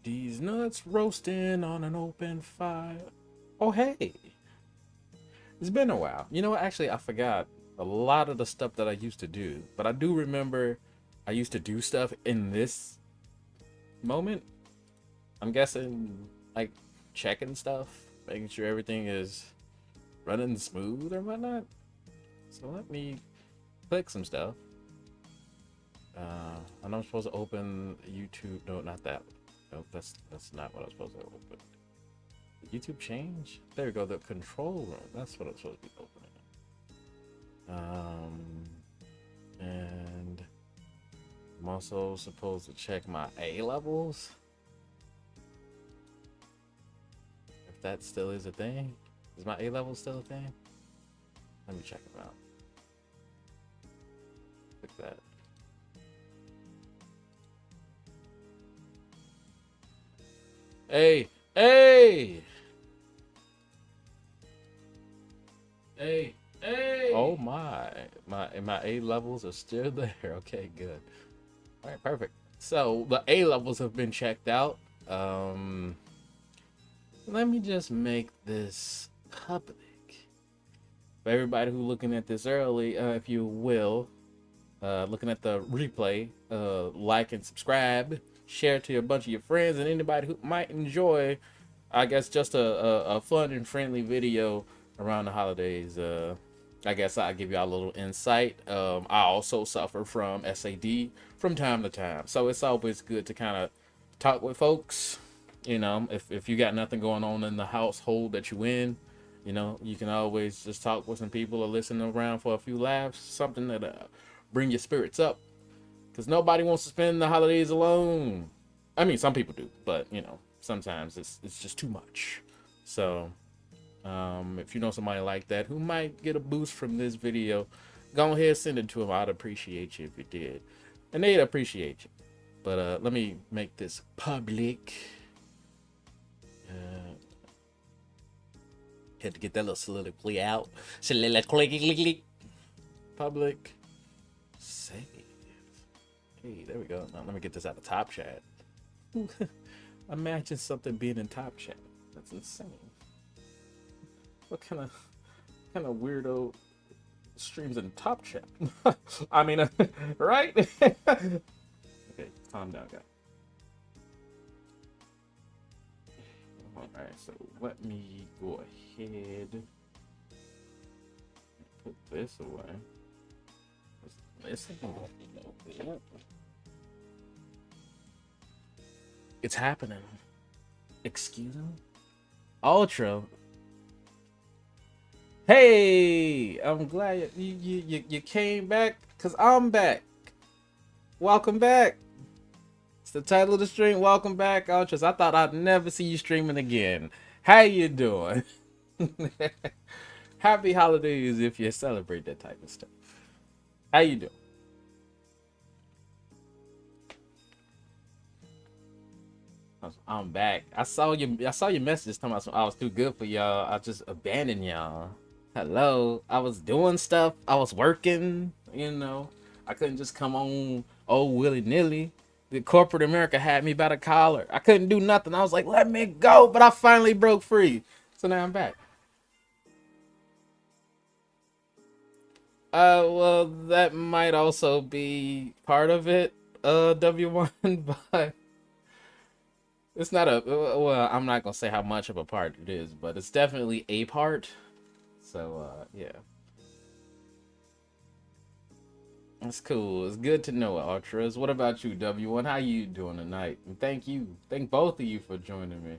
These nuts roasting on an open fire. Oh, hey. It's been a while. You know what? Actually, I forgot a lot of the stuff that I used to do. But I do remember I used to do stuff in this moment. I'm guessing, like, checking stuff, making sure everything is running smooth or whatnot. So let me click some stuff. I know I'm supposed to open YouTube. No, not that. Nope, that's not what I was supposed to open. Did YouTube change? There we go. The control room. That's what I'm supposed to be opening. And I'm also supposed to check my A levels. If that still is a thing. Is my A level still a thing? Let me check them out. Click that. Hey, hey, hey, hey. Oh my A levels are still there. Okay, good. All right, perfect. So the A levels have been checked out. Let me just make this public for everybody who's looking at this early. If you will, looking at the replay, like and subscribe, share to a bunch of your friends and anybody who might enjoy, I guess, just a fun and friendly video around the holidays. I guess I'll give y'all a little insight. I also suffer from SAD from time to time, so it's always good to kind of talk with folks. You know, if you got nothing going on in the household that you in, you know, you can always just talk with some people or listen around for a few laughs, something that bring your spirits up. Because nobody wants to spend the holidays alone. I mean, some people do, but you know, sometimes it's just too much. So, if you know somebody like that who might get a boost from this video, go ahead and send it to them. I'd appreciate you if you did, and they'd appreciate you. But let me make this public. Had to get that little soliloquy out. Soliloquy. Public. Save. Hey, there we go. Now let me get this out of Top Chat. Imagine something being in Top Chat. That's insane. What kind of weirdo streams in Top Chat? I mean, right? Okay, calm down, guys. Alright, so let me go ahead and put this away. It's happening. Excuse me? Ultra. Hey, I'm glad you came back, because I'm back. Welcome back. It's the title of the stream. Welcome back, Ultras. I thought I'd never see you streaming again. How you doing? Happy holidays if you celebrate that type of stuff. How you doing? I'm back. I saw your message talking about I was too good for y'all. I just abandoned y'all. Hello. I was doing stuff. I was working. You know, I couldn't just come on willy nilly. The corporate America had me by the collar. I couldn't do nothing. I was like, let me go. But I finally broke free. So now I'm back. Well, that might also be part of it, W1, but it's not a, well, I'm not gonna say how much of a part it is, but it's definitely a part. So, yeah. That's cool. It's good to know, Ultras. What about you, W1? How you doing tonight? And thank you. Thank both of you for joining me.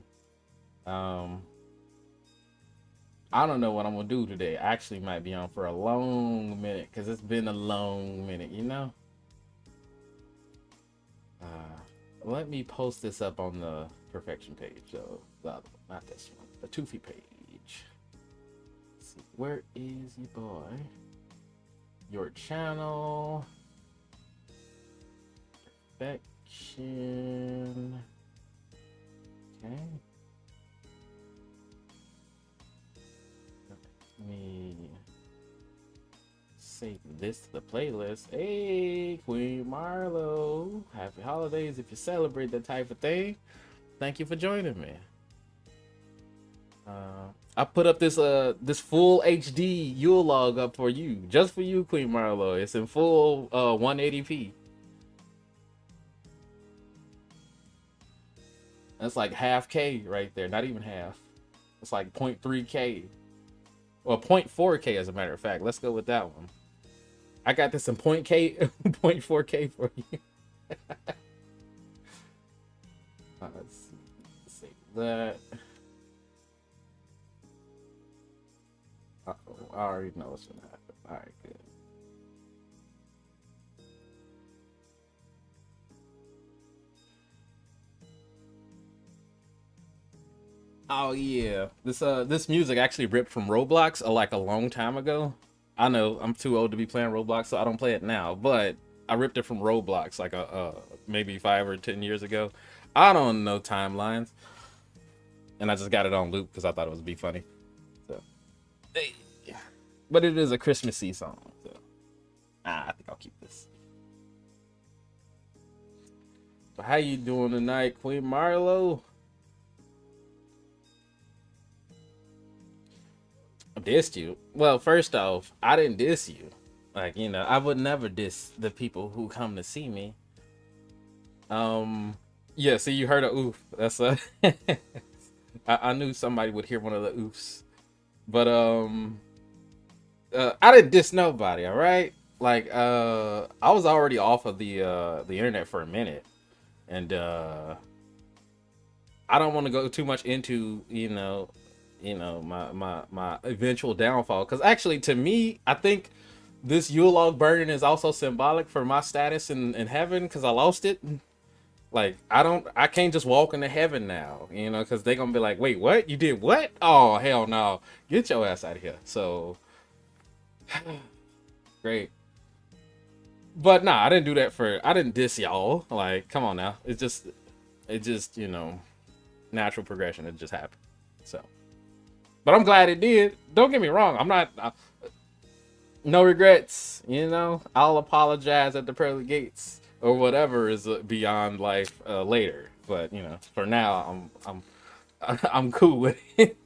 I don't know what I'm gonna do today. I actually might be on for a long minute because it's been a long minute, you know? Let me post this up on the perfection page, though. The other one, not this one. The Toofy page. Let's see, where is your boy? Your channel. Perfection. Okay. Let me save this to the playlist. Hey, Queen Marlo. Happy holidays if you celebrate that type of thing. Thank you for joining me. I put up this full HD Yule log up for you, just for you, Queen Marlo. It's in full 180p. That's like half K right there, not even half. It's like 0.3K. Or 0.4K as a matter of fact. Let's go with that one. I got this in 0.4K for you. Let's see that. Uh-oh, I already know what's gonna happen. All right, good. Oh yeah, this music actually ripped from Roblox like a long time ago. I know I'm too old to be playing Roblox, so I don't play it now. But I ripped it from Roblox like maybe 5 or 10 years ago. I don't know timelines, and I just got it on loop because I thought it would be funny. So, but it is a Christmassy song. So, I think I'll keep this. So how you doing tonight, Queen Marlo? Dissed you? Well, first off, I didn't diss you. Like, I would never diss the people who come to see me. Yeah, see, you heard a oof. That's I knew somebody would hear one of the oofs. But I didn't diss nobody, all right? Like, I was already off of the internet for a minute. And I don't want to go too much into, my eventual downfall, because actually to me I think this Yule log burning is also symbolic for my status in heaven, because I lost it. Like, I can't just walk into heaven now, because they're gonna be like, wait, what, you did what? Oh hell no, get your ass out of here. So great. But nah, I didn't diss y'all. Like, come on now, it just natural progression. It just happened. So, but I'm glad it did. Don't get me wrong. I'm not. No regrets. I'll apologize at the pearly gates or whatever is beyond life later. But for now, I'm cool with it.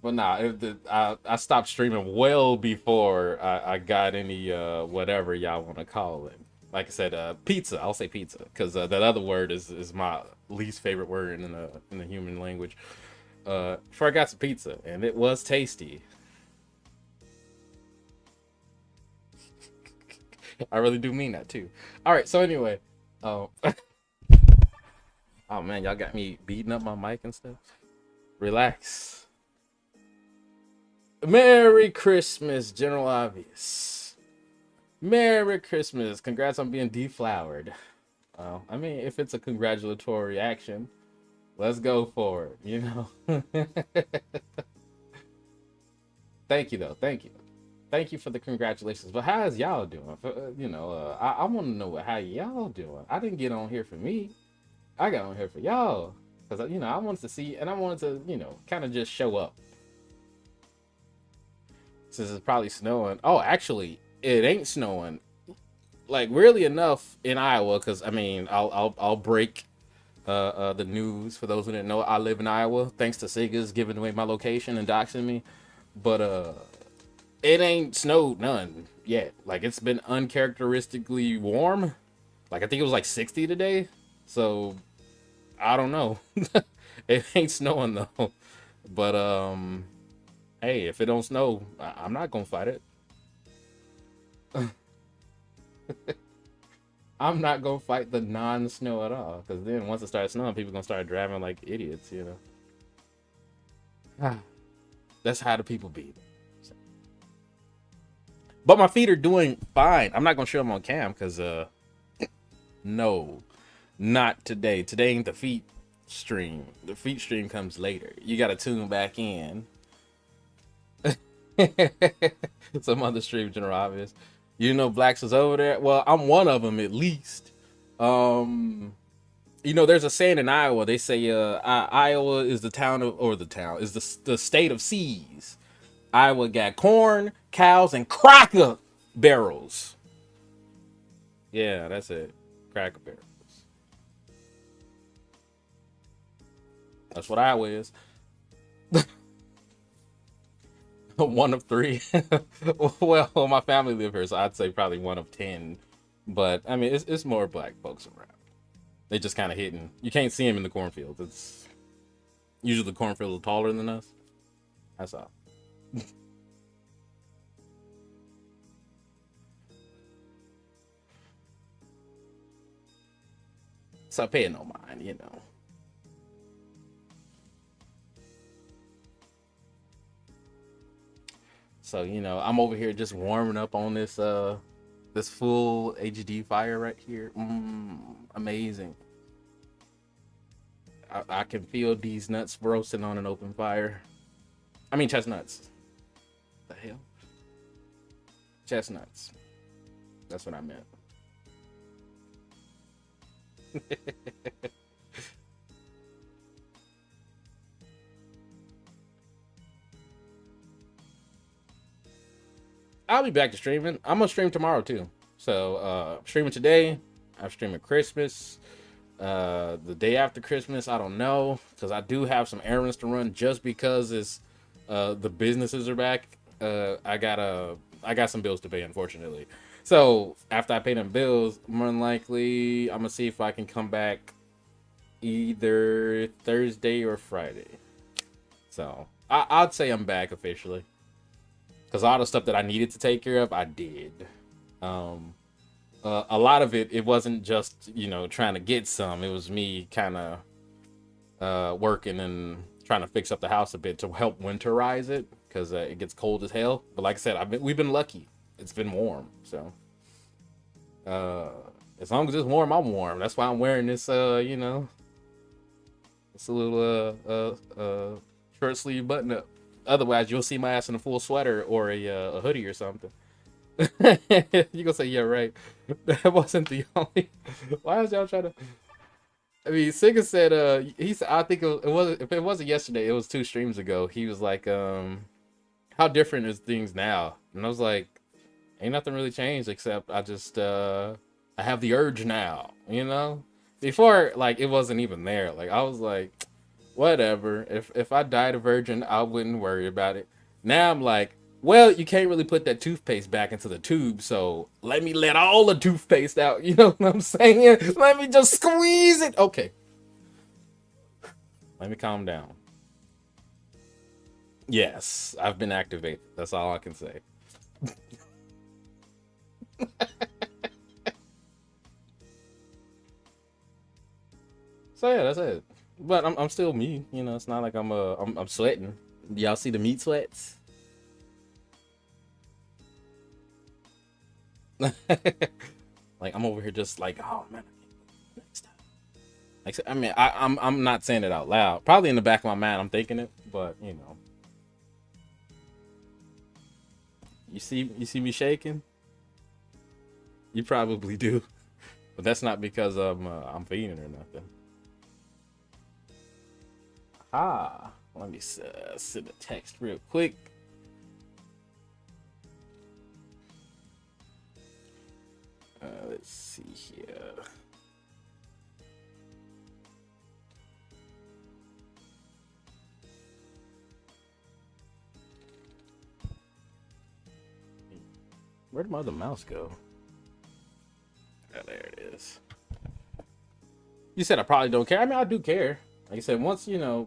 But nah, I stopped streaming well before I got any whatever y'all want to call it. Like I said, pizza. I'll say pizza because that other word is my least favorite word in the human language. Before I got some pizza, and it was tasty. I really do mean that too. All right, so anyway, oh man, y'all got me beating up my mic and stuff. Relax. Merry Christmas, General Obvious. Merry Christmas. Congrats on being deflowered. I mean, if it's a congratulatory action, let's go for it, Thank you, though. Thank you. Thank you for the congratulations. But how is y'all doing? I want to know how y'all doing. I didn't get on here for me. I got on here for y'all. Because, I wanted to see, and I wanted to, kind of just show up. Since it's probably snowing. Oh, actually, it ain't snowing. Like, weirdly enough, in Iowa, because I mean, I'll break the news for those who didn't know. I live in Iowa, thanks to Siggas giving away my location and doxing me. But it ain't snowed none yet. Like, it's been uncharacteristically warm. Like, I think it was like 60 today. So I don't know. It ain't snowing though. But hey, if it don't snow, I'm not gonna fight it. I'm not gonna fight the non-snow at all, because then once it starts snowing, people gonna start driving like idiots, That's how the people be. But my feet are doing fine. I'm not gonna show them on cam because no, not today. Today ain't the feet stream. The feet stream comes later. You gotta tune back in. Some other stream, General Obvious. Blacks is over there. Well, I'm one of them at least. There's a saying in Iowa. They say Iowa is the state of seas. Iowa got corn, cows, and cracker barrels. Yeah, that's it. Cracker Barrels. That's what I was. One of three. Well, my family live here, so I'd say probably one of 10. But I mean, it's more black folks around. They just kind of hidden. You can't see them in the cornfields. It's usually the cornfields are taller than us. That's all. So I pay no mind, you know. So I'm over here just warming up on this full HD fire right here. Amazing. I can feel these nuts roasting on an open fire. I mean chestnuts. The hell? Chestnuts. That's what I meant. I'll be back to streaming. I'm gonna stream tomorrow too. So I'm streaming today. I'm streaming Christmas. The day after Christmas, I don't know, because I do have some errands to run just because it's the businesses are back. I got some bills to pay, unfortunately. So after I pay them bills, more than likely I'm gonna see if I can come back either Thursday or Friday. So I'd say I'm back officially, because all the stuff that I needed to take care of, I did. A lot of it wasn't just trying to get some. It was me kind of working and trying to fix up the house a bit to help winterize it, because it gets cold as hell. But like I said, we've been lucky. It's been warm, so as long as it's warm, I'm warm. That's why I'm wearing this it's a little short sleeve button up. Otherwise, you'll see my ass in a full sweater or a hoodie or something. You gonna say, yeah, right? That wasn't the only. Why is y'all trying to? I mean, Sigga said, he said, I think it was, if it wasn't yesterday, it was 2 streams ago. He was like, how different is things now? And I was like, ain't nothing really changed except I just I have the urge now, Before, like, it wasn't even there. Like, I was like, whatever. If I died a virgin, I wouldn't worry about it. Now I'm like, well, you can't really put that toothpaste back into the tube, so let me let all the toothpaste out. You know what I'm saying? Let me just squeeze it. Okay. Let me calm down. Yes, I've been activated. That's all I can say. So yeah, that's it. But I'm still me. It's not like I'm sweating. Y'all see the meat sweats? Like, I'm over here just like, oh man, next time. Like, I mean, I'm not saying it out loud. Probably in the back of my mind, I'm thinking it, but you see me shaking. You probably do, but that's not because I'm feeding or nothing. Let me send a text real quick. Let's see here. Where'd my other mouse go? Oh, there it is. You said I probably don't care. I mean, I do care. Like I said, once you're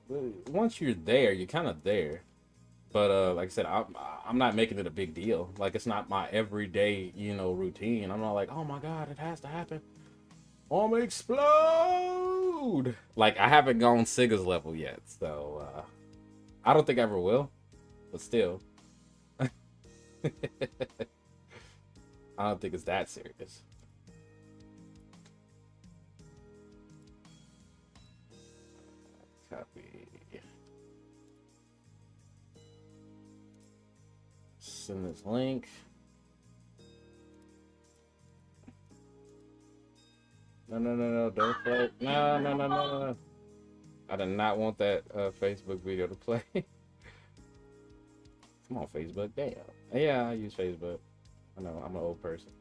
there, you're kind of there. But like I said, I'm not making it a big deal. Like, it's not my everyday, routine. I'm not like, oh my god, it has to happen. I'm gonna explode. Like, I haven't gone Sigga's level yet, so I don't think I ever will. But still, I don't think it's that serious. Copy. Send this link. No, don't play. No. I did not want that Facebook video to play. Come on, Facebook. Damn. Yeah, I use Facebook. I know, I'm an old person.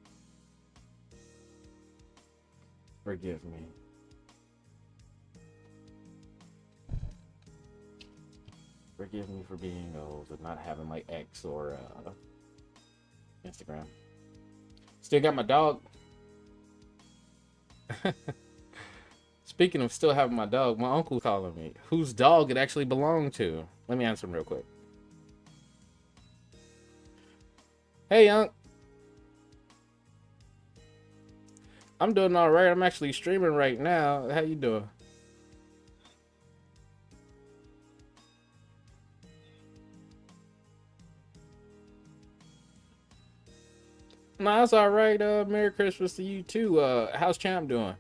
Forgive me. Forgive me for being old and not having like X or Instagram. Still got my dog. Speaking of still having my dog, my uncle calling me. Whose dog it actually belonged to? Let me answer him real quick. Hey, Unc. I'm doing all right. I'm actually streaming right now. How you doing? No, that's all right. Merry Christmas to you too. How's Champ doing?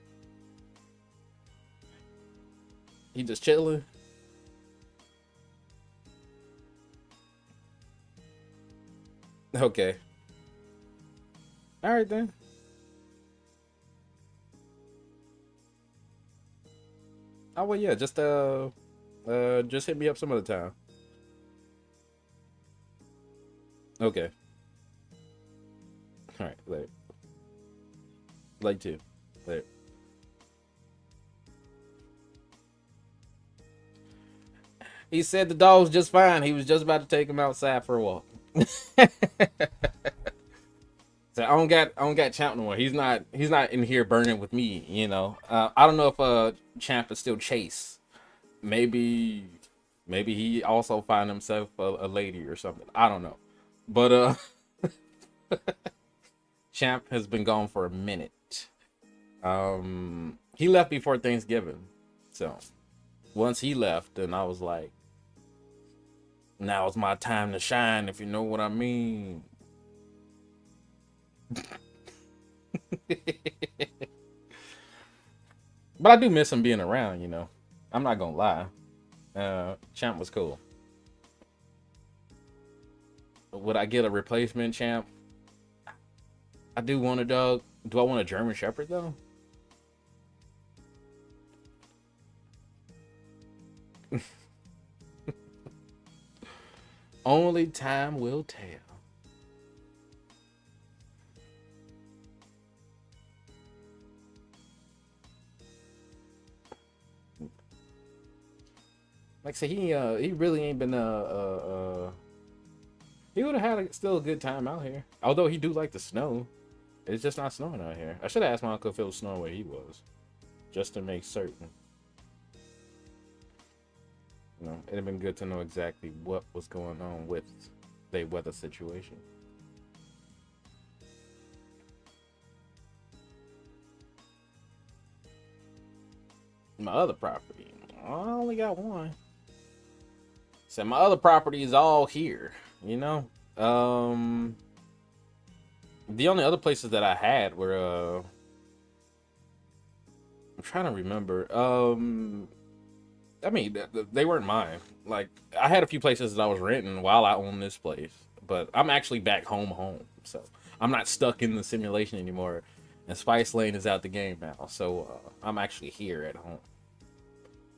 He just chilling. Okay. All right then. Oh well, yeah. Just hit me up some other time. Okay. All right. Later. Like to. Later. He said the dog's just fine. He was just about to take him outside for a walk. So I don't got Champ no more. He's not in here burning with me, you know. I don't know if Champ is still Chase. Maybe he also find himself a lady or something. I don't know. But Champ has been gone for a minute. He left before Thanksgiving. So once he left, then I was like, now it's my time to shine, if you know what I mean. But I do miss him being around, you know. I'm not gonna lie. Champ was cool. Would I get a replacement Champ? I do want a dog. Do I want a German Shepherd though? Only time will tell. Like I said, he really ain't been he would have had still a good time out here. Although he do like the snow. It's just not snowing out here. I should have asked my uncle if it was snowing where he was. Just to make certain. You know, it'd have been good to know exactly what was going on with the weather situation. My other property. I only got one. So my other property is all here, you know? The only other places that I had were I'm trying to remember. I mean, they weren't mine. Like, I had a few places that I was renting while I owned this place, but I'm actually back home, so I'm not stuck in the simulation anymore. And Spice Lane is out the game now, so I'm actually here at home.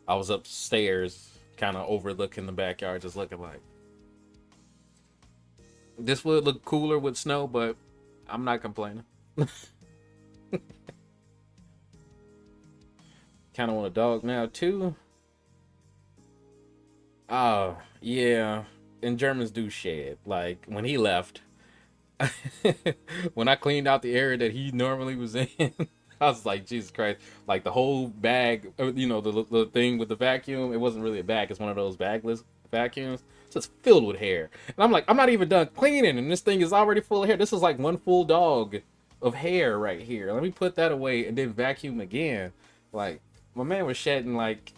I was upstairs, kind of overlooking the backyard, just looking like this would look cooler with snow, but I'm not complaining. Kind of want a dog now too. Oh yeah, and Germans do shed. Like when he left, when I cleaned out the area that he normally was in, I was like, Jesus Christ! Like the whole bag, you know, the thing with the vacuum. It wasn't really a bag; it's one of those bagless vacuums. Just filled with hair. And I'm like, I'm not even done cleaning, and this thing is already full of hair. This is like one full dog of hair right here. Let me put that away and then vacuum again. Like my man was shedding like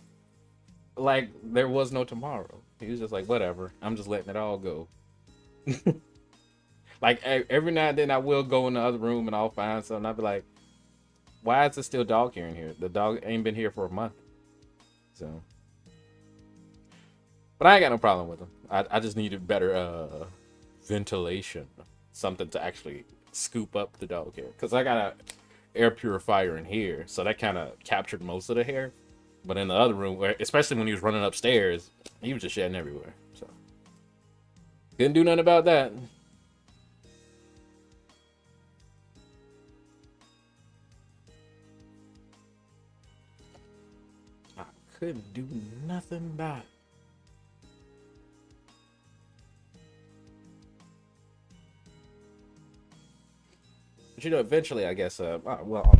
there was no tomorrow. He was just like, whatever. I'm just letting it all go. Like every now and then I will go in the other room and I'll find something. I'll be like, why is there still dog hair in here? The dog ain't been here for a month. So, but I ain't got no problem with them. I just needed better ventilation, something to actually scoop up the dog hair. Cause I got a air purifier in here, so that kind of captured most of the hair. But in the other room, especially when he was running upstairs, he was just shedding everywhere. So couldn't do nothing about that. couldn't do nothing about it. But you know, eventually, I guess. Well,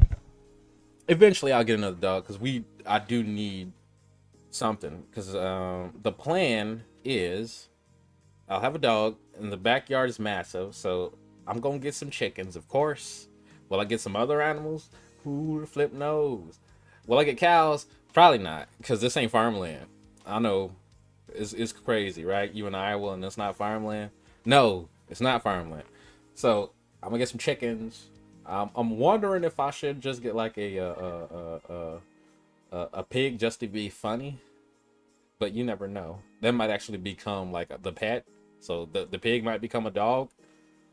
eventually I'll get another dog because I do need something because the plan is I'll have a dog and the backyard is massive, so I'm gonna get some chickens, of course. Will I get some other animals? Who the flip knows? Will I get cows? Probably not, because this ain't farmland. I know it's crazy, right? You in Iowa and it's not farmland. No, it's not farmland. So I'm gonna get some chickens. I'm wondering if I should just get like a pig just to be funny, but you never know. That might actually become like the pet. So the pig might become a dog,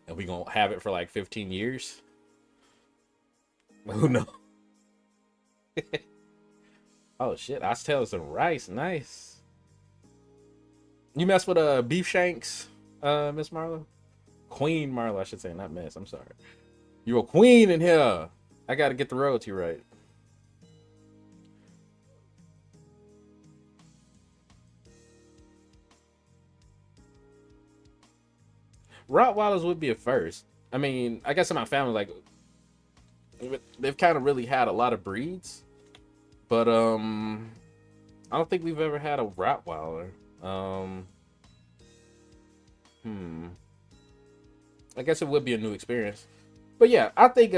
and we gonna have it for like 15 years. Who knows? Oh shit! Oxtails and rice, nice. You mess with beef shanks, Miss Marlo, Queen Marlo, I should say, not Miss. I'm sorry. You're a queen in here. I gotta get the royalty right. Rottweilers would be a first. I mean, I guess in my family, like, they've kind of really had a lot of breeds, but I don't think we've ever had a Rottweiler. I guess it would be a new experience. But yeah, I think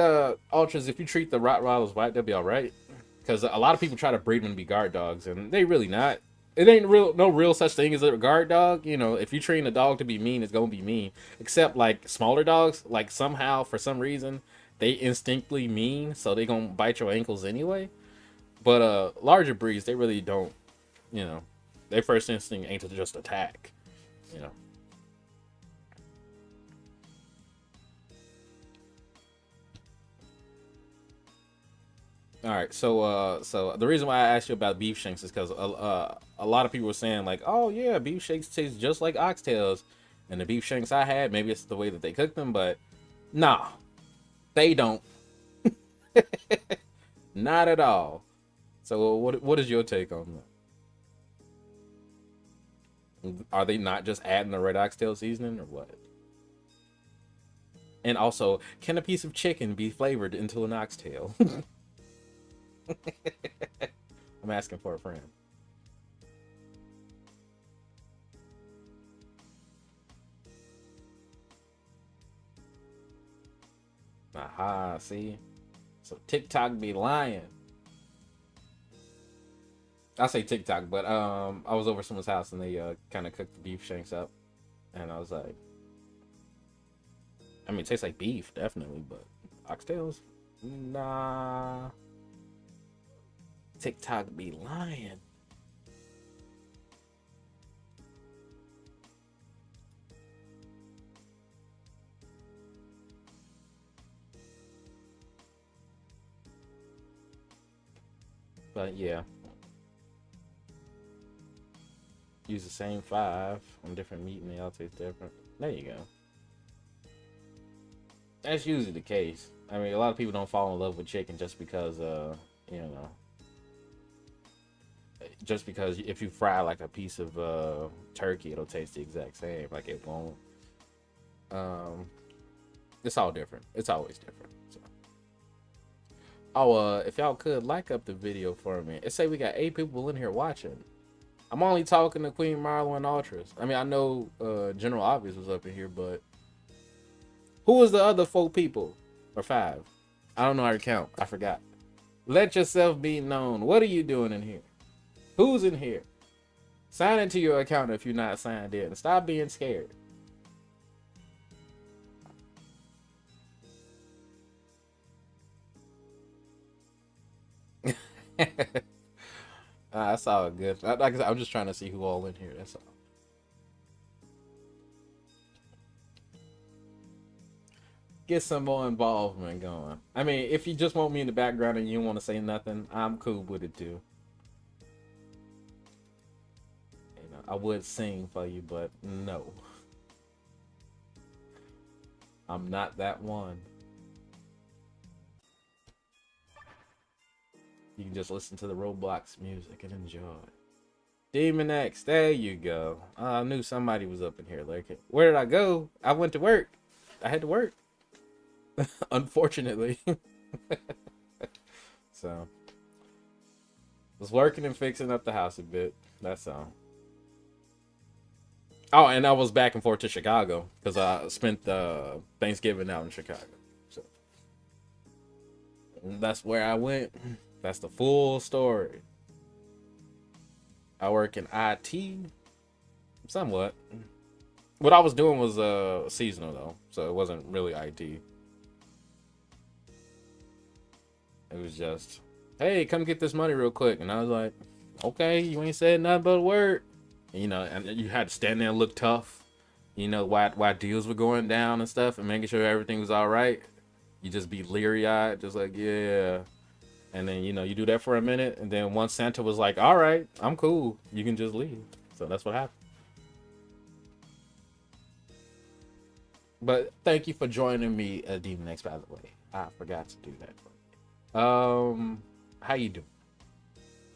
ultras, if you treat the Rottweilers white, they'll be all right. Because a lot of people try to breed them to be guard dogs, and they really not. It ain't no real such thing as a guard dog. You know, if you train a dog to be mean, it's gonna be mean. Except like smaller dogs, like somehow for some reason they instinctively mean, so they gonna bite your ankles anyway. But larger breeds, they really don't. You know, their first instinct ain't to just attack. You know. All right, so the reason why I asked you about beef shanks is because a lot of people were saying like, oh yeah, beef shanks taste just like oxtails, and the beef shanks I had, maybe it's the way that they cook them, but nah, they don't, not at all. So what is your take on that? Are they not just adding the red oxtail seasoning or what? And also, can a piece of chicken be flavored into an oxtail? I'm asking for a friend. Aha, see? So TikTok be lying. I say TikTok, but I was over someone's house and they kind of cooked the beef shanks up, and I was like, I mean, it tastes like beef, definitely, but oxtails, nah. TikTok be lying. But yeah, use the same 5 on different meat and they all taste different. There you go. That's usually the case. I mean, a lot of people don't fall in love with chicken just because, you know, just because if you fry like a piece of turkey, it'll taste the exact same. Like it won't. It's all different. It's always different. So. Oh, if y'all could like up the video for me. It say we got 8 people in here watching. I'm only talking to Queen Marlo and Ultras. I mean, I know General Obvious was up in here, but who was the other 4 people? Or 5? I don't know how to count. I forgot. Let yourself be known. What are you doing in here? Who's in here? Sign into your account if you're not signed in. Stop being scared. That's all good. Like I said, I'm just trying to see who all in here. That's all. Get some more involvement going. I mean, if you just want me in the background and you don't want to say nothing, I'm cool with it too. You know, I would sing for you, but no. I'm not that one. You can just listen to the Roblox music and enjoy. Demon X, there you go. I knew somebody was up in here. Like, where did I go? I went to work. I had to work. Unfortunately. So, was working and fixing up the house a bit. That's all. Oh, and I was back and forth to Chicago because I spent Thanksgiving out in Chicago. So, and that's where I went. That's the full story. I work in IT, somewhat. What I was doing was seasonal though, so it wasn't really IT. It was just, hey, come get this money real quick, and I was like, okay, you ain't said nothing but a word. And, you know, and you had to stand there and look tough, you know, why deals were going down and stuff, and making sure everything was all right. You just be leery-eyed, just like, yeah. And then, you know, you do that for a minute, and then once Santa was like, all right, I'm cool, you can just leave. So that's what happened. But thank you for joining me, Demon X, by the way. I forgot to do that for you. How you doing?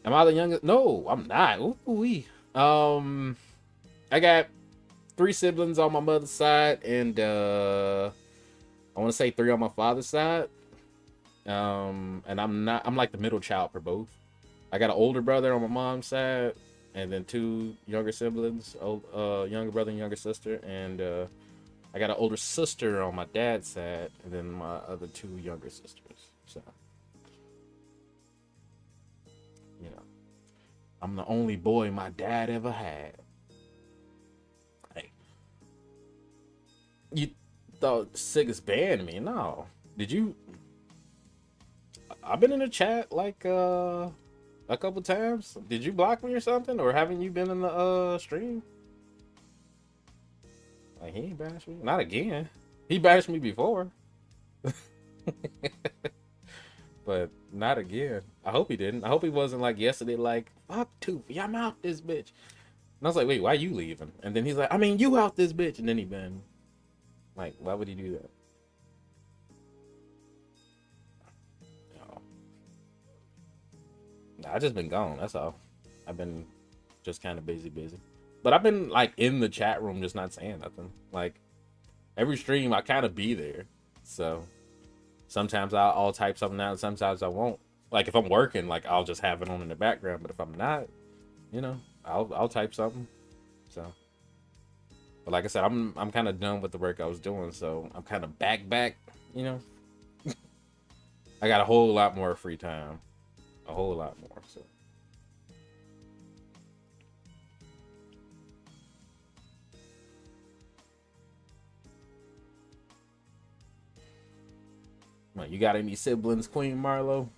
Am I the youngest? No, I'm not. Ooh-wee. I got 3 siblings on my mother's side, and I want to say 3 on my father's side. And I'm like the middle child for both. I got an older brother on my mom's side, and then 2 younger siblings, younger brother and younger sister, and I got an older sister on my dad's side, and then my other 2 younger sisters. So, you know, I'm the only boy my dad ever had. Hey, you thought Siggas banned me? No. Did you? I've been in the chat like a couple times. Did you block me or something, or haven't you been in the stream? Like, he ain't bashed me. Not again. He bashed me before. But not again. I hope he didn't. I hope he wasn't like yesterday, like, fuck Toofy, I'm out this bitch. And I was like, wait, why you leaving? And then he's like, I mean, you out this bitch. And then he been like, why would he do that? I just been gone, that's all. I've been just kind of busy. But I've been like in the chat room just not saying nothing. Like every stream I kind of be there. So sometimes I'll type something out and sometimes I won't. Like if I'm working, like I'll just have it on in the background. But if I'm not, you know, I'll type something. So, but like I said, I'm kind of done with the work I was doing. So I'm kind of back, you know. I got a whole lot more free time. A whole lot more. So. Well, you got any siblings, Queen Marlo?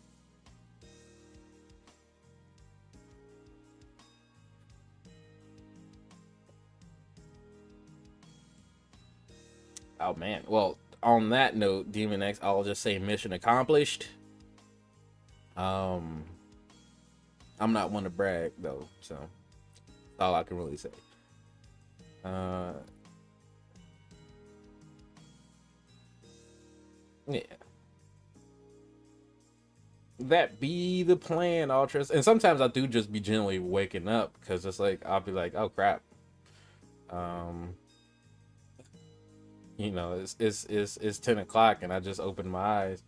Oh man. Well, on that note, Demon X, I'll just say mission accomplished. I'm not one to brag though, so that's all I can really say. Yeah. That be the plan, Ultras. And sometimes I do just be generally waking up because it's like I'll be like, oh crap. You know, it's 10 o'clock and I just opened my eyes.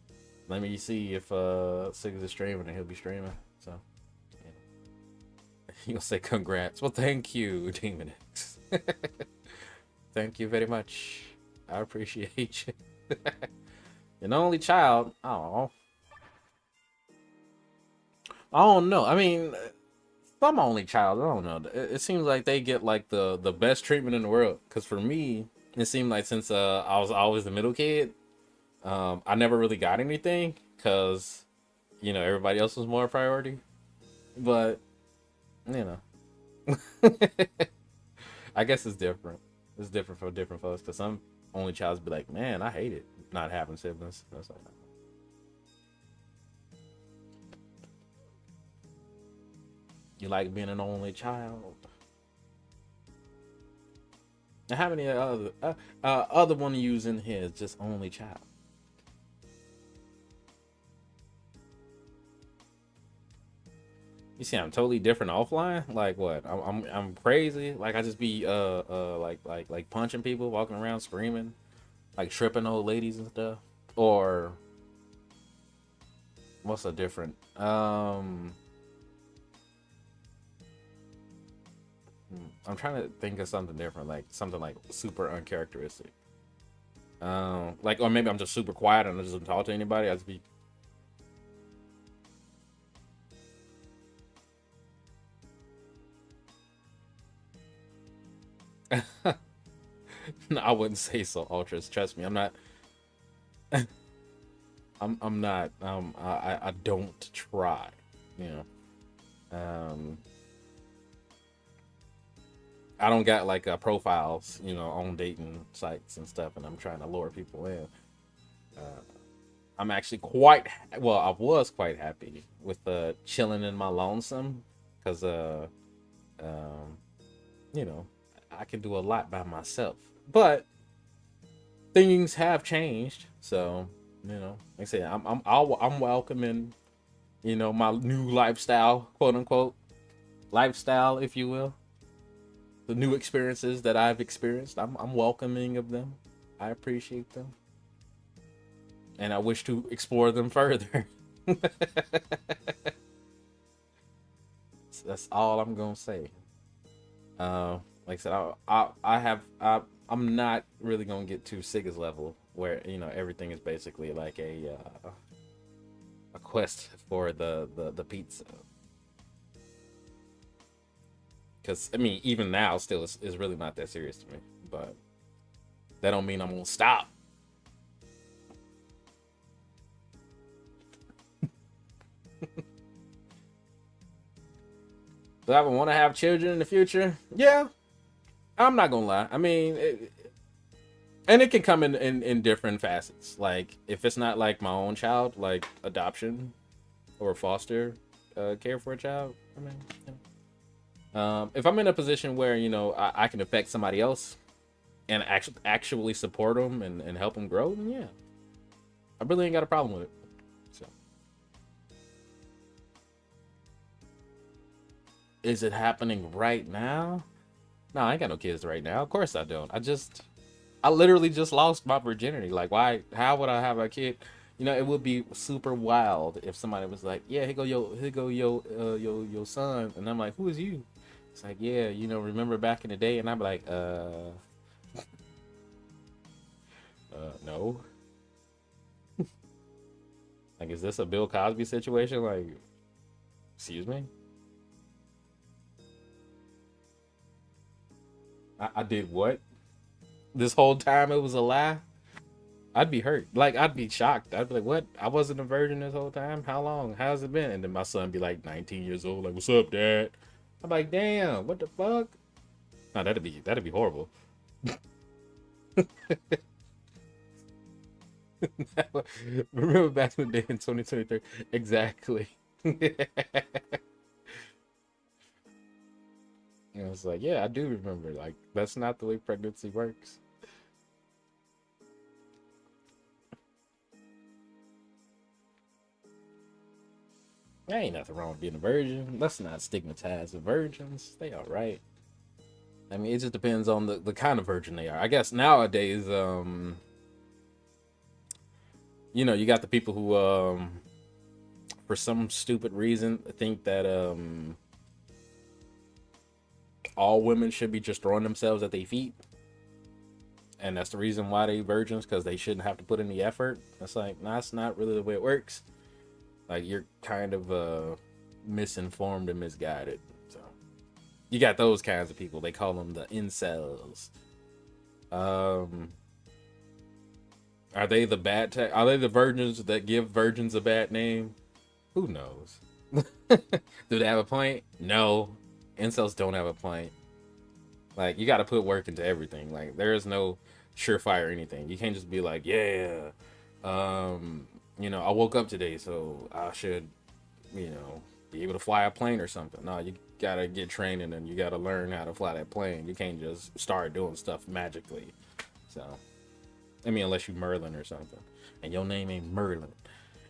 Let me see if Siggas is streaming and he'll be streaming. So yeah. You'll say congrats. Well, thank you, Demon X. Thank you very much. I appreciate you. An only child. Oh. I don't know. I mean, some only child. I don't know. It seems like they get like the best treatment in the world. Cause for me, it seemed like since I was always the middle kid, I never really got anything. Cause you know everybody else was more a priority. But you know, I guess it's different. It's different for different folks. Cause some only childs be like, man, I hate it not having siblings. That's like. You like being an only child? Now, how many other one of yous in here is just only child? You see, I'm totally different offline. Like what? I'm crazy. Like I just be like punching people, walking around screaming, like tripping old ladies and stuff. Or what's a different? I'm trying to think of something different, like something like super uncharacteristic. Like or maybe I'm just super quiet and I just don't talk to anybody. I just be. No, I wouldn't say so, Ultras. Trust me, I'm not. I'm not. I don't try. You know. I don't got like profiles, you know, on dating sites and stuff, and I'm trying to lure people in. Uh, I'm actually quite well. I was quite happy with chilling in my lonesome, because um, you know, I can do a lot by myself. But things have changed, so you know, like I say, I'm welcoming, you know, my new lifestyle, quote unquote, lifestyle, if you will. The new experiences that I've experienced, I'm welcoming of them. I appreciate them, and I wish to explore them further. That's all I'm gonna say. Like I said, I'm not really gonna get to Siggas level where you know everything is basically like a quest for the pizza. Because I mean, even now, still, it's really not that serious to me. But that don't mean I'm gonna stop. Do I want to have children in the future? Yeah, I'm not gonna lie. I mean, and it can come in different facets. Like if it's not like my own child, like adoption or foster care for a child. I mean, you know. If I'm in a position where you know I can affect somebody else and actually support them and help them grow, then yeah, I really ain't got a problem with it. So, is it happening right now? No, I ain't got no kids right now. Of course I don't. I literally just lost my virginity. Like, why? How would I have a kid? You know, it would be super wild if somebody was like, "Yeah, here go your son," and I'm like, "Who is you?" It's like, "Yeah, you know, remember back in the day?" And I'm like, no." Like, is this a Bill Cosby situation? Like, excuse me? I did what? This whole time it was a lie? I'd be hurt. Like, I'd be shocked. I'd be like, what? I wasn't a virgin this whole time? How long? How's it been? And then my son be like 19 years old, like, what's up, dad? I'm like, damn, what the fuck? No, that'd be horrible. Remember back in the day in 2023? Exactly. And I was like, yeah, I do remember. Like, that's not the way pregnancy works. There ain't nothing wrong with being a virgin. Let's not stigmatize the virgins. They all right. I mean, it just depends on the kind of virgin they are. I guess nowadays, you know, you got the people who, for some stupid reason, think that all women should be just throwing themselves at their feet, and that's the reason why they virgins, because they shouldn't have to put in the effort. That's like, nah, that's not really the way it works. Like, you're kind of misinformed and misguided. So you got those kinds of people. They call them the incels. Um, are they the are they the virgins that give virgins a bad name? Who knows? Do they have a point? No. Incels don't have a point. Like, you got to put work into everything. Like, there is no surefire anything. You can't just be like, yeah, you know, I woke up today, so I should, you know, be able to fly a plane or something. No, you gotta get training and you gotta learn how to fly that plane. You can't just start doing stuff magically. So, I mean, unless you Merlin or something, and your name ain't Merlin.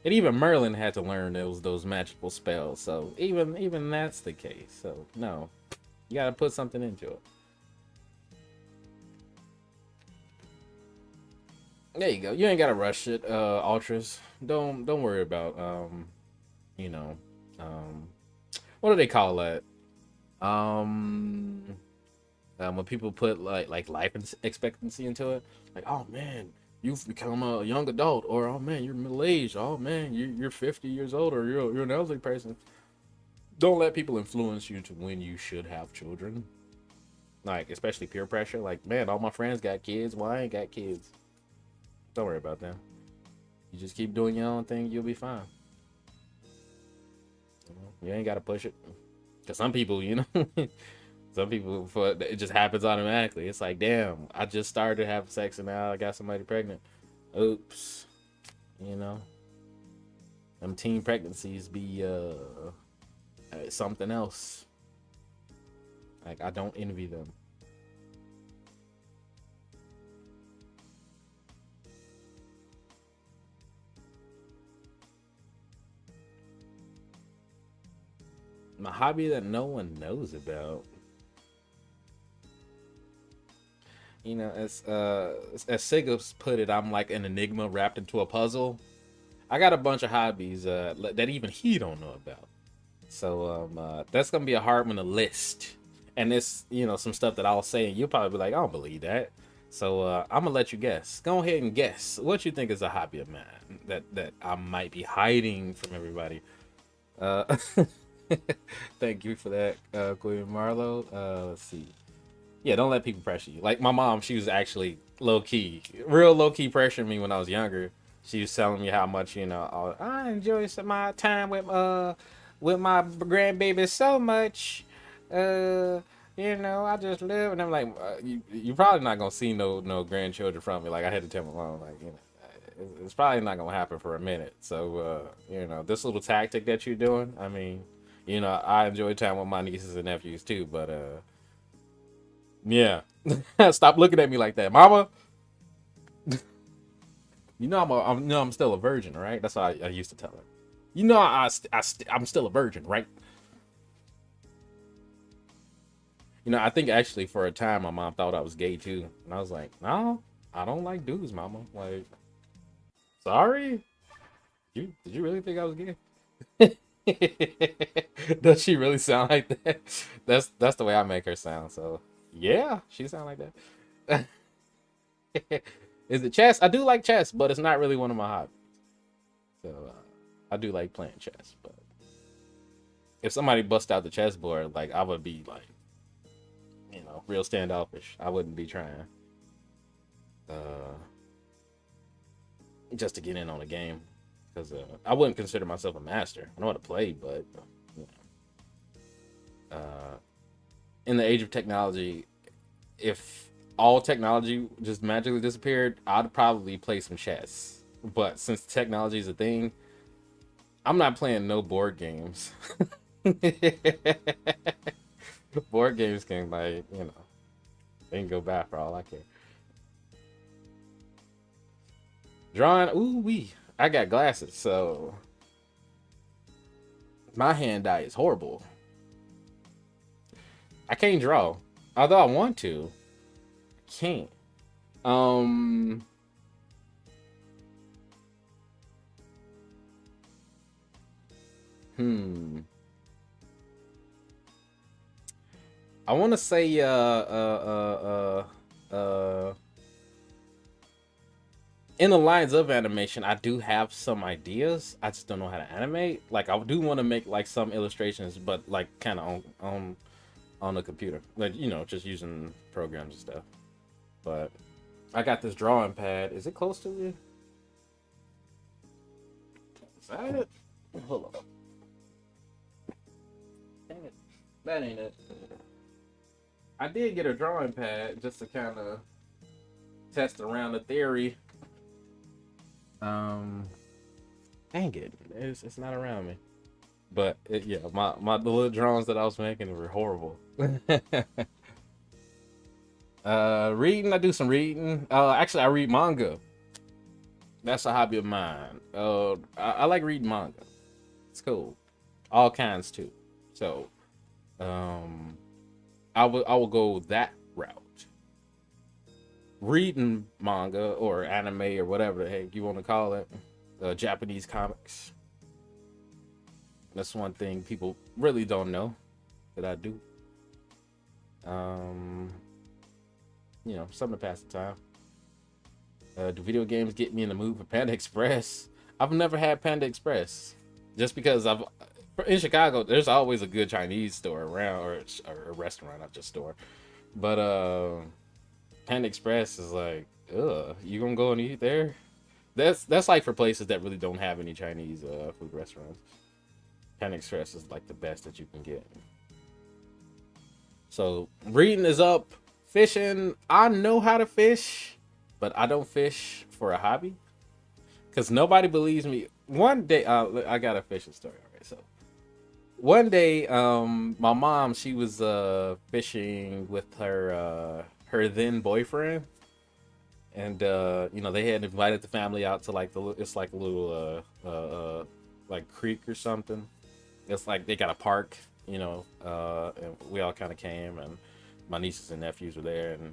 And even Merlin had to learn those magical spells. So even that's the case. So no, you gotta put something into it. There you go. You ain't gotta rush it, Ultras. Don't worry about you know, what do they call that? Um, when people put like life expectancy into it, like, oh man, you've become a young adult, or oh man, you're middle aged, oh man, you're 50 years old, or you're an elderly person. Don't let people influence you to when you should have children. Like, especially peer pressure. Like, man, all my friends got kids. Well, I ain't got kids. Don't worry about them. You just keep doing your own thing, you'll be fine. You ain't gotta push it. Cause some people, some people, it just happens automatically. It's like, damn, I just started to have sex and now I got somebody pregnant. Oops. Them teen pregnancies be something else. Like, I don't envy them. My hobby that no one knows about. As Siggas put it, I'm like an enigma wrapped into a puzzle. I got a bunch of hobbies that even he don't know about. So that's gonna be a hard one to list. And it's some stuff that I'll say and you'll probably be like, I don't believe that. So I'm gonna let you guess. Go ahead and guess what you think is a hobby of mine that I might be hiding from everybody. Thank you for that, Queen Marlowe. Let's see. Yeah, don't let people pressure you. Like my mom, she was actually real low key pressuring me when I was younger. She was telling me how much I enjoy my time with my grandbaby so much. I just live, and I'm like, you're probably not gonna see no grandchildren from me. Like I had to tell my mom, like it's probably not gonna happen for a minute. So this little tactic that you're doing, I mean. I enjoy time with my nieces and nephews too, but yeah. Stop looking at me like that, mama. I'm still a virgin, right? That's what I used to tell her. I'm still a virgin, right? I think actually for a time my mom thought I was gay too, and I was like, no, I don't like dudes, mama. Like, sorry, did you really think I was gay? Does she really sound like that? That's the way I make her sound. So yeah, she sound like that. Is it chess? I do like chess, but it's not really one of my hobbies. So I do like playing chess, but if somebody bust out the chessboard, like I would be like, real standoffish. I wouldn't be trying just to get in on a game. Because I wouldn't consider myself a master. I know how to play, but in the age of technology, if all technology just magically disappeared, I'd probably play some chess. But since technology is a thing, I'm not playing no board games. Board games can they can go bad for all I care. Drawing, ooh wee. I got glasses, so my hand-eye is horrible. I can't draw. Although I want to. I can't. I want to say in the lines of animation, I do have some ideas. I just don't know how to animate. Like I do want to make like some illustrations, but like kind of on the computer, like just using programs and stuff. But I got this drawing pad. Is it close to you? Is that it? Hold on. Dang it. That ain't it. I did get a drawing pad just to kind of test around the theory. Dang it, it's not around me. But yeah, the little drawings that I was making were horrible. Reading, I do some reading. Actually, I read manga. That's a hobby of mine. I like reading manga. It's cool, all kinds too. So, um, I will go that route. Reading manga or anime or whatever the heck you want to call it, Japanese comics. That's one thing people really don't know that I do. Um, something to pass the time. Do video games get me in the mood for Panda Express? I've never had Panda Express, just because I've in Chicago. There's always a good Chinese store around, or a restaurant, not just store. But Panda Express is like, ugh, you gonna go and eat there? That's like for places that really don't have any Chinese food restaurants. Panda Express is like the best that you can get. So reading is up. Fishing, I know how to fish, but I don't fish for a hobby because nobody believes me. One day, I got a fishing story. All right, so one day, my mom, she was fishing with her then boyfriend, and they had invited the family out to like it's like a little like creek or something. It's like they got a park, and we all kind of came, and my nieces and nephews were there, and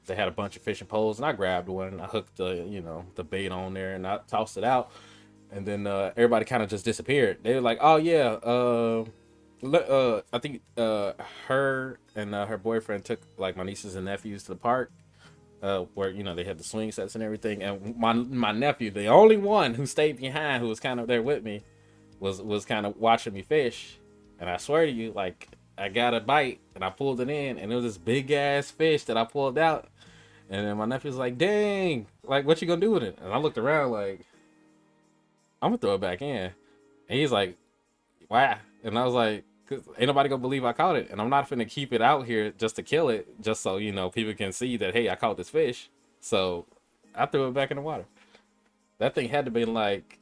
they had a bunch of fishing poles, and I grabbed one, and I hooked the bait on there, and I tossed it out, and then everybody kind of just disappeared. They were like, "Oh yeah, I think her and her boyfriend took like my nieces and nephews to the park, where they had the swing sets and everything, and my nephew, the only one who stayed behind, who was kind of there with me, was kind of watching me fish, and I swear to you, like." I got a bite and I pulled it in, and it was this big ass fish that I pulled out. And then my nephew was like, "Dang, like what you gonna do with it?" And I looked around like, "I'm gonna throw it back in." And he's like, "Why?" And I was like, "Cause ain't nobody gonna believe I caught it, and I'm not finna keep it out here just to kill it, just so people can see that, hey, I caught this fish." So I threw it back in the water. That thing had to be like,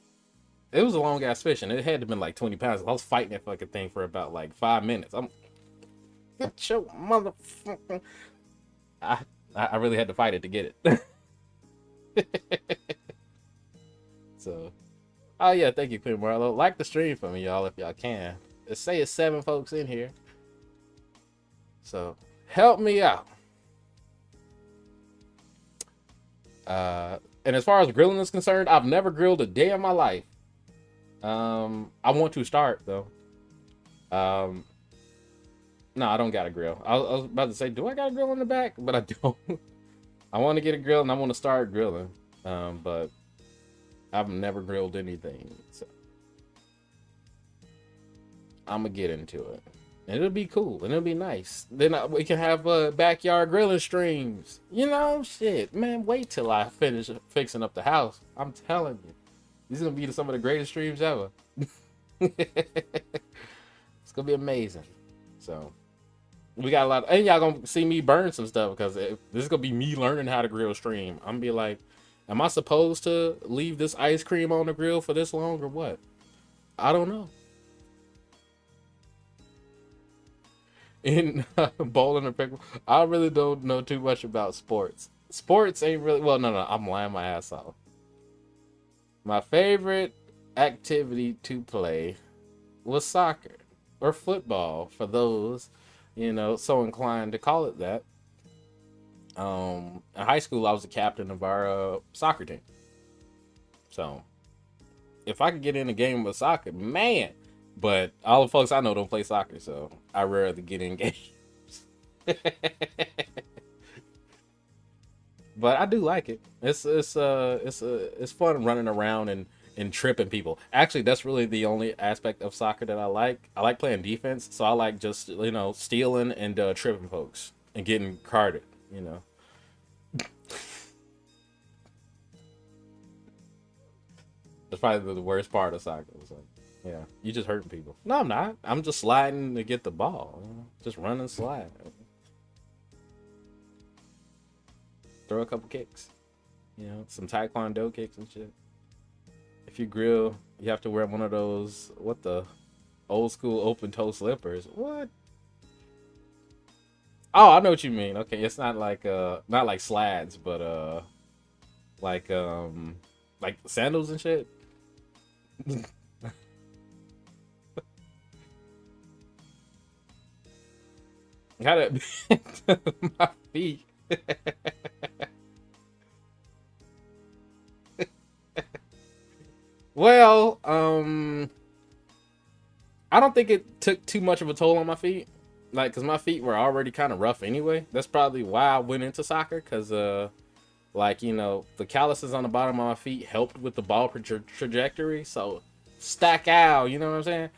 it was a long ass fish, and it had to been like 20 pounds. I was fighting that fucking thing for about like 5 minutes. Get your motherfucker. I really had to fight it to get it. So, oh yeah, thank you, Queen Marlo. Like the stream for me, y'all, if y'all can. Let's say it's 7 folks in here. So, help me out. And as far as grilling is concerned, I've never grilled a day in my life. I want to start though. No, I don't got a grill. I was about to say, do I got a grill in the back? But I don't. I want to get a grill and I want to start grilling. But I've never grilled anything. So I'm going to get into it. And it'll be cool. And it'll be nice. Then we can have backyard grilling streams. Shit. Man, wait till I finish fixing up the house. I'm telling you. These are going to be some of the greatest streams ever. It's going to be amazing. So we got a lot, and y'all gonna see me burn some stuff because this is gonna be me learning how to grill stream. I'm gonna be like, am I supposed to leave this ice cream on the grill for this long or what? I don't know. In bowling or pickle, I really don't know too much about sports. Sports ain't really, well, no, I'm lying my ass off. My favorite activity to play was soccer or football, for those so inclined to call it that. In high school, I was the captain of our soccer team. So if I could get in a game with soccer, man. But all the folks I know don't play soccer, so I rarely get in games. But I do like it. It's fun running around and tripping people. Actually, that's really the only aspect of soccer that I like. I like playing defense, so I like just stealing and tripping folks and getting carded. That's probably the worst part of soccer. It's like, yeah, you just hurting people. No, I'm not. I'm just sliding to get the ball. Just run and slide. Throw a couple kicks. Some taekwondo kicks and shit. If you grill, you have to wear one of those, what the, old school open toe slippers. What? Oh, I know what you mean. Okay, it's not like slides, but like sandals and shit. Got it my feet. Well, I don't think it took too much of a toll on my feet. Like, cause my feet were already kind of rough anyway. That's probably why I went into soccer. Cause like, you know, the calluses on the bottom of my feet helped with the ball trajectory. So stack out, you know what I'm saying?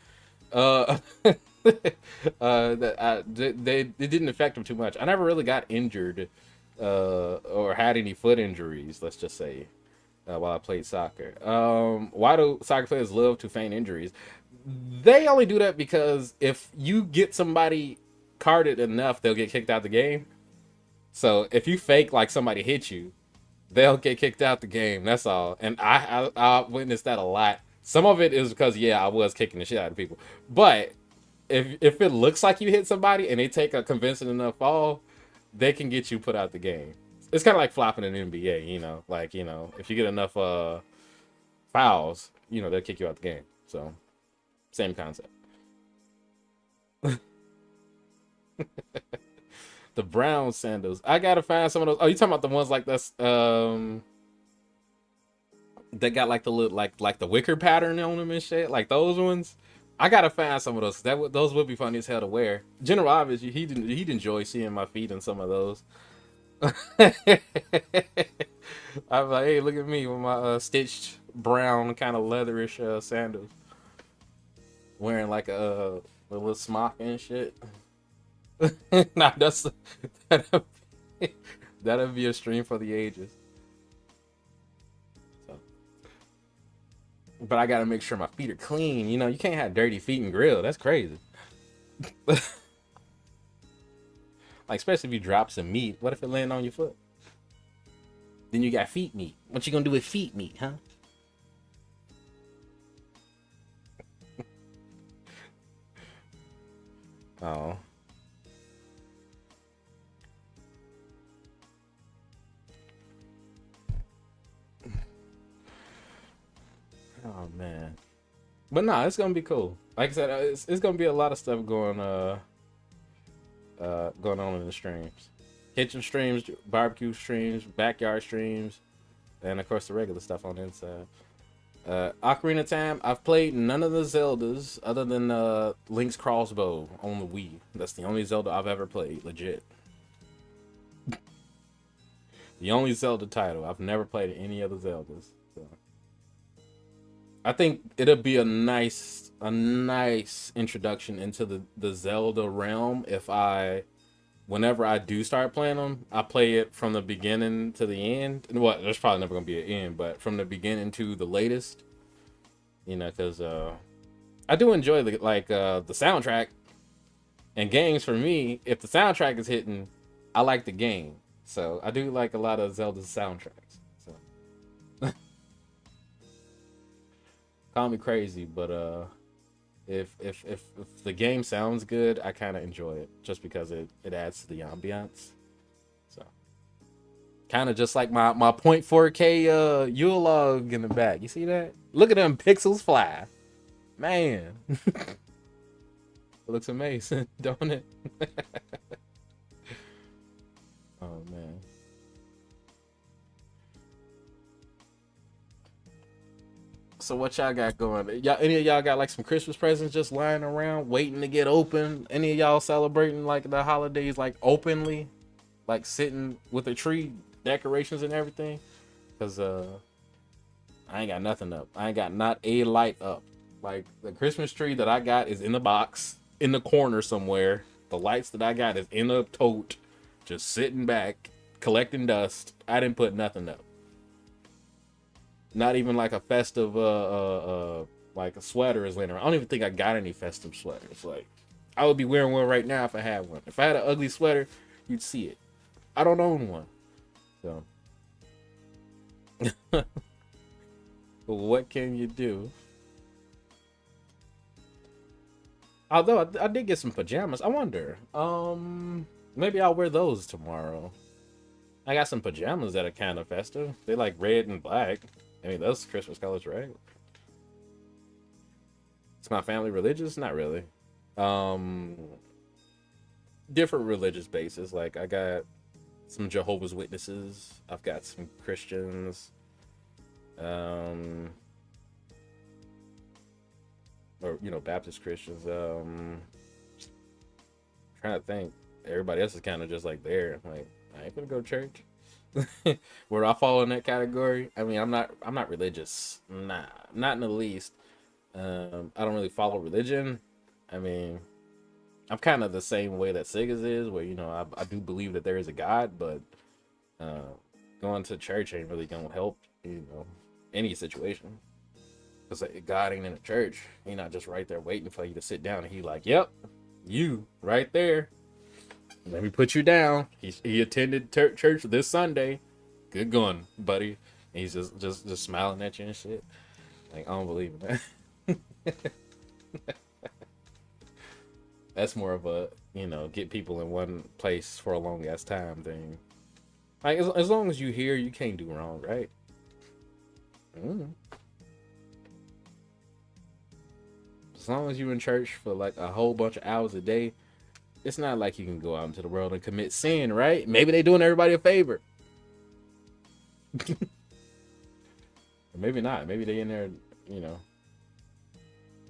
It didn't affect them too much. I never really got injured, or had any foot injuries. Let's just say, while I played soccer. Why do soccer players love to feign injuries? They only do that because if you get somebody carded enough, they'll get kicked out the game. So if you fake like somebody hit you, they'll get kicked out the game. That's all. And I witnessed that a lot. Some of it is because, yeah, I was kicking the shit out of people. But if it looks like you hit somebody and they take a convincing enough fall, they can get you put out the game. It's kind of like flopping in the NBA, you know. Like, you know, if you get enough fouls, you know, they'll kick you out the game. So, same concept. The brown sandals. I gotta find some of those. Oh, you talking about the ones like this? That got like the little, like the wicker pattern on them and shit. Like those ones. I gotta find some of those. Those would be funny as hell to wear. General obviously he'd enjoy seeing my feet in some of those. I'm like, hey, look at me with my stitched brown kind of leatherish sandals, wearing like a little smock and shit. Nah, that'll that'll be a stream for the ages. So, but I gotta make sure my feet are clean. You know, you can't have dirty feet and grill. That's crazy. Like, especially if you drop some meat. What if it land on your foot? Then you got feet meat. What you gonna do with feet meat, huh? Oh. Oh man. But nah, it's gonna be cool. Like I said, it's gonna be a lot of stuff going on in the streams. Kitchen streams, barbecue streams, backyard streams, and of course the regular stuff on the inside. Ocarina of Time, I've played none of the Zeldas other than Link's Crossbow on the Wii. That's the only Zelda I've ever played, legit. The only Zelda title. I've never played any other Zeldas. So. I think it'll be a nice introduction into the Zelda realm if whenever I do start playing them, I play it from the beginning to the end. Well, there's probably never gonna be an end, but from the beginning to the latest, you know, because I do enjoy the soundtrack and games. For me, if the soundtrack is hitting, I like the game. So I do like a lot of Zelda's soundtracks. So call me crazy, but if the game sounds good, I kind of enjoy it just because it adds to the ambiance. So kind of just like my 0.4K Yule log in the back. You see that? Look at them pixels fly, man. It looks amazing, don't it? Oh man. So what y'all got going? Y'all, any of y'all got like some Christmas presents just lying around waiting to get open? Any of y'all celebrating like the holidays like openly, like sitting with a tree decorations and everything? Cause I ain't got nothing up. I ain't got not a light up. Like the Christmas tree that I got is in the box in the corner somewhere. The lights that I got is in a tote, just sitting back collecting dust. I didn't put nothing up. Not even like a festive like a sweater is laying around. I don't even think I got any festive sweaters. Like I would be wearing one right now if I had one. If I had an ugly sweater, you'd see it. I don't own one. So but what can you do? Although I did get some pajamas. I wonder. Maybe I'll wear those tomorrow. I got some pajamas that are kind of festive. They like red and black. I mean, those Christmas colors, right? Is my family religious? Not really. Um, Different religious bases. Like I got some Jehovah's Witnesses. I've got some Christians. Um, or Baptist Christians. Trying to think. Everybody else is kind of just like there. Like I ain't gonna go to church. Where I fall in that category. I mean, I'm not religious. Nah, not in the least. I don't really follow religion. I mean, I'm kind of the same way that Siggas is, where I do believe that there is a God, but uh, going to church ain't really gonna help any situation. Because God ain't in the church. He not just right there waiting for you to sit down, and he like, yep, you right there. Let me put you down. He attended church this Sunday. Good going, buddy. And he's just smiling at you and shit. Like, I don't believe in that. That's more of a get people in one place for a long ass time thing. Like as long as you here, you can't do wrong, right? As long as you're in church for like a whole bunch of hours a day, it's not like you can go out into the world and commit sin, right? Maybe they doing everybody a favor. Or maybe not. Maybe they in there,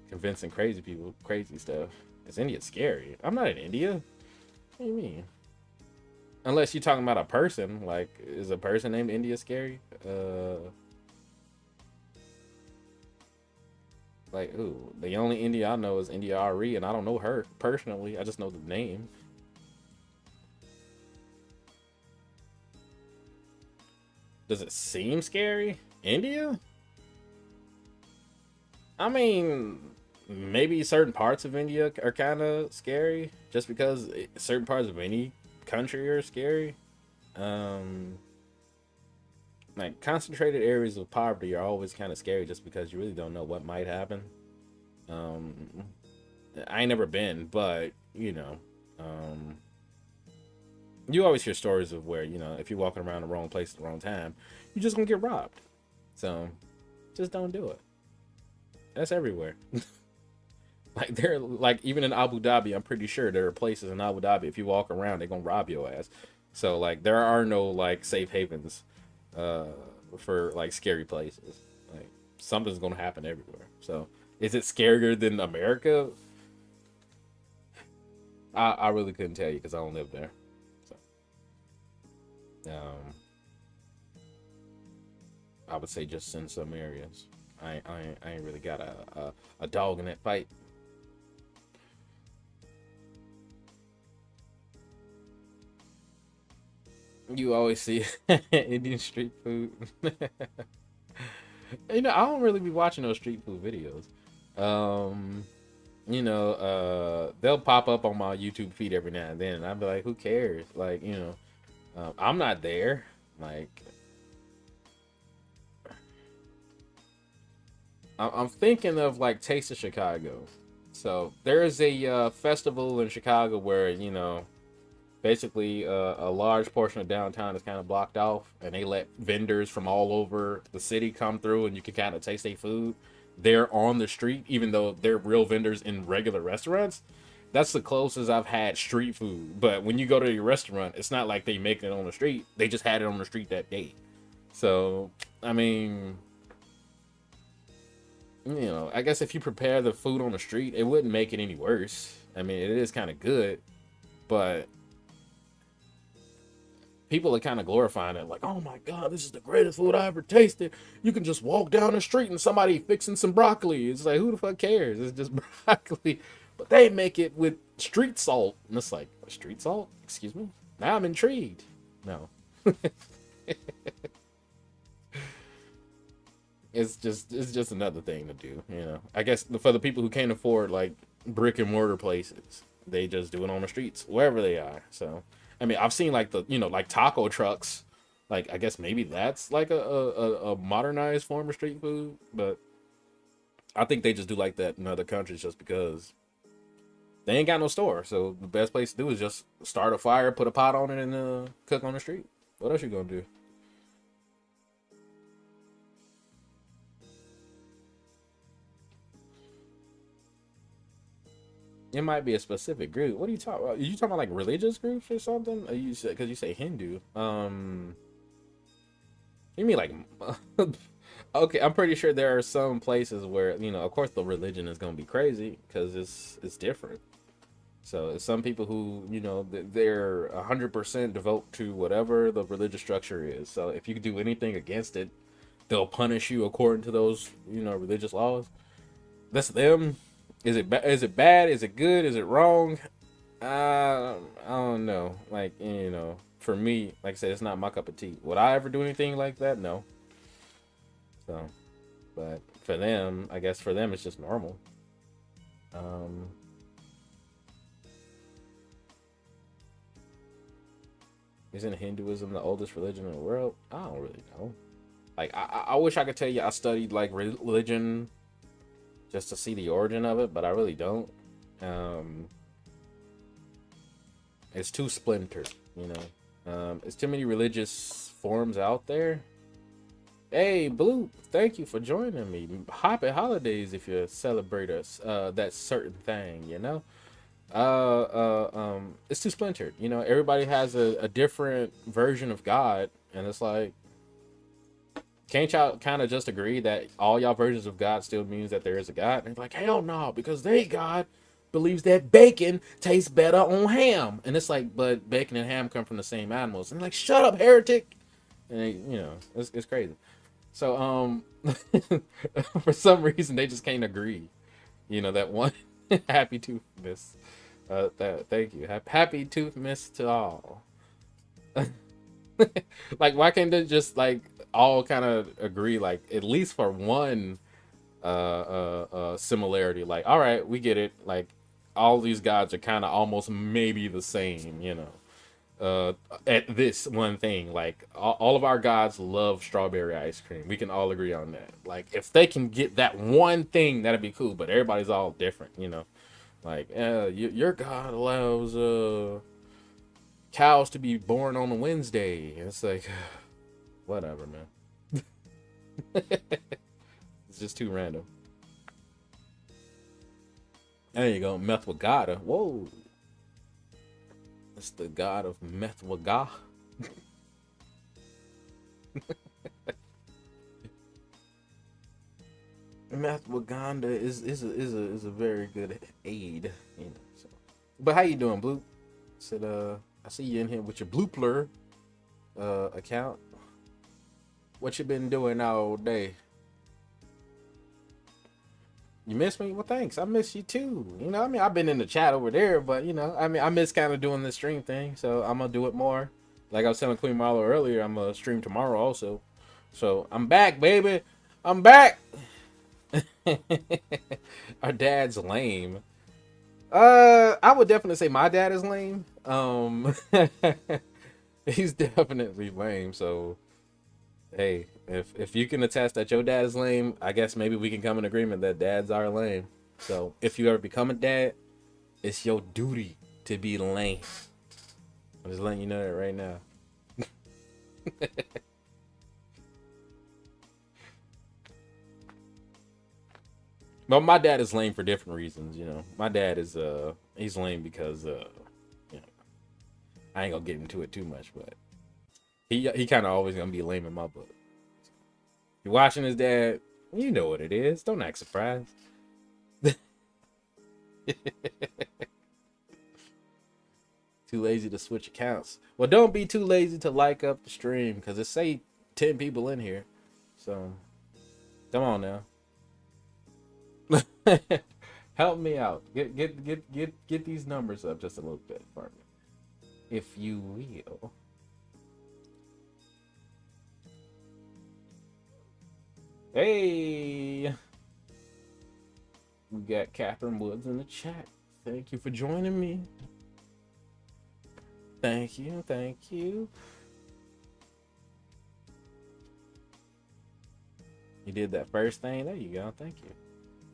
convincing crazy people, crazy stuff. Is India scary? I'm not in India. What do you mean? Unless you're talking about a person. Like, is a person named India scary? Like, ooh, the only India I know is India Ari, and I don't know her personally. I just know the name. Does it seem scary? India? I mean, maybe certain parts of India are kind of scary, just because certain parts of any country are scary. Um, like concentrated areas of poverty are always kind of scary, just because you really don't know what might happen. Um, I ain't never been, but you always hear stories of where if you're walking around the wrong place at the wrong time, you're just gonna get robbed. So, just don't do it. That's everywhere. Like like even in Abu Dhabi, I'm pretty sure there are places in Abu Dhabi if you walk around, they're gonna rob your ass. So like there are no like safe havens uh for like scary places. Like something's gonna happen everywhere. So is it scarier than America? I really couldn't tell you because I don't live there. So um I would say just in some areas. I ain't really got a dog in that fight. You always see Indian street food. I don't really be watching those street food videos. Um, they'll pop up on my YouTube feed every now and then, and I'll be like, who cares? Like, I'm not there. Like, I'm thinking of like Taste of Chicago. So there is a festival in Chicago where basically a large portion of downtown is kind of blocked off, and they let vendors from all over the city come through, and you can kind of taste their food. They're on the street, even though they're real vendors in regular restaurants. That's the closest I've had street food. But when you go to your restaurant, it's not like they make it on the street. They just had it on the street that day. So, I mean, I guess if you prepare the food on the street, it wouldn't make it any worse. I mean, it is kind of good, but people are kind of glorifying it like, oh my God, this is the greatest food I ever tasted. You can just walk down the street and somebody fixing some broccoli. It's like, who the fuck cares? It's just broccoli. But they make it with street salt. And it's like, street salt? Excuse me? Now I'm intrigued. No. It's just another thing to do, I guess for the people who can't afford like brick and mortar places, they just do it on the streets, wherever they are. So I mean, I've seen like like taco trucks. Like, I guess maybe that's like a modernized form of street food, but I think they just do like that in other countries just because they ain't got no store. So the best place to do is just start a fire, put a pot on it, and cook on the street. What else you gonna do? It might be a specific group. What are you talking about? Are you talking about like religious groups or something? Or you said, because you say Hindu. You mean like okay, I'm pretty sure there are some places where, you know, of course the religion is gonna be crazy because it's different. So some people who, you know, they're 100% devote to whatever the religious structure is. So if you do anything against it, they'll punish you according to those, you know, religious laws. That's them. Is it is it bad? Is it good? Is it wrong? I don't know. Like, you know, for me, like I said, it's not my cup of tea. Would I ever do anything like that? No. So, but for them, I guess for them it's just normal. Um, isn't Hinduism the oldest religion in the world? I don't really know. Like, I wish I could tell you I studied like religion just to see the origin of it, but I really don't. Um, it's too splintered, you know. It's too many religious forms out there. Hey, Blue, thank you for joining me. Happy holidays if you celebrate us that certain thing, you know. It's too splintered, you know. Everybody has a different version of God, and it's like, can't y'all kind of just agree that all y'all versions of God still means that there is a God? And it's like, hell no, because they God believes that bacon tastes better on ham, and it's like, but bacon and ham come from the same animals, and like, shut up, heretic. And they, you know, it's crazy. So for some reason they just can't agree. You know that one. Happy tooth miss. Thank you. Happy tooth miss to all. Like, why can't they just like all kind of agree, like at least for one similarity? Like, all right, we get it. Like, all these gods are kind of almost maybe the same, you know. At this one thing, like all of our gods love strawberry ice cream. We can all agree on that. Like, if they can get that one thing, that'd be cool. But everybody's all different, you know. Like, your god allows cows to be born on a Wednesday. It's like, whatever, man. It's just too random. There you go, Methwagata. Whoa. It's the god of Methwaga. Methwaganda is a very good aid, you know. So. But how you doing, Blue? Said I see you in here with your Bloopler account. What you been doing all day? You miss me? Well, thanks. I miss you too. You know, I mean, I've been in the chat over there, but you know, I mean, I miss kind of doing this stream thing, so I'm gonna do it more. Like I was telling Queen Marlo earlier, I'm gonna stream tomorrow also. So I'm back, baby. I'm back. Our dad's lame. I would definitely say my dad is lame. He's definitely lame. So, hey, if you can attest that your dad is lame, I guess maybe we can come in agreement that dads are lame. So, if you ever become a dad, it's your duty to be lame. I'm just letting you know that right now. But my dad is lame for different reasons, you know. My dad is he's lame because you know, I ain't gonna get into it too much, but he kind of always gonna be lame in my book. You're watching his dad, you know what it is. Don't act surprised. Too lazy to switch accounts. Well, don't be too lazy to like up the stream because it say 10 people in here. So come on now. Help me out. Get these numbers up just a little bit for me, if you will. Hey, we got Catherine Woods in the chat. Thank you for joining me. Thank you, thank you. You did that first thing. There you go. Thank you.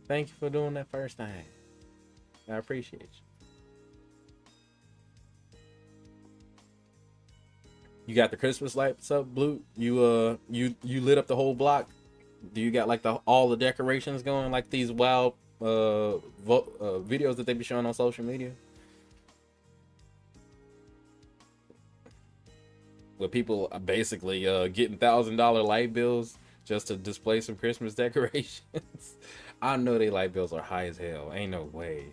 Thank you for doing that first thing. I appreciate you. You got the Christmas lights up, Blue? You lit up the whole block? Do you got like all the decorations going, like these wild videos that they be showing on social media? With people basically getting $1,000 light bills just to display some Christmas decorations. I know they light bills are high as hell. Ain't no way.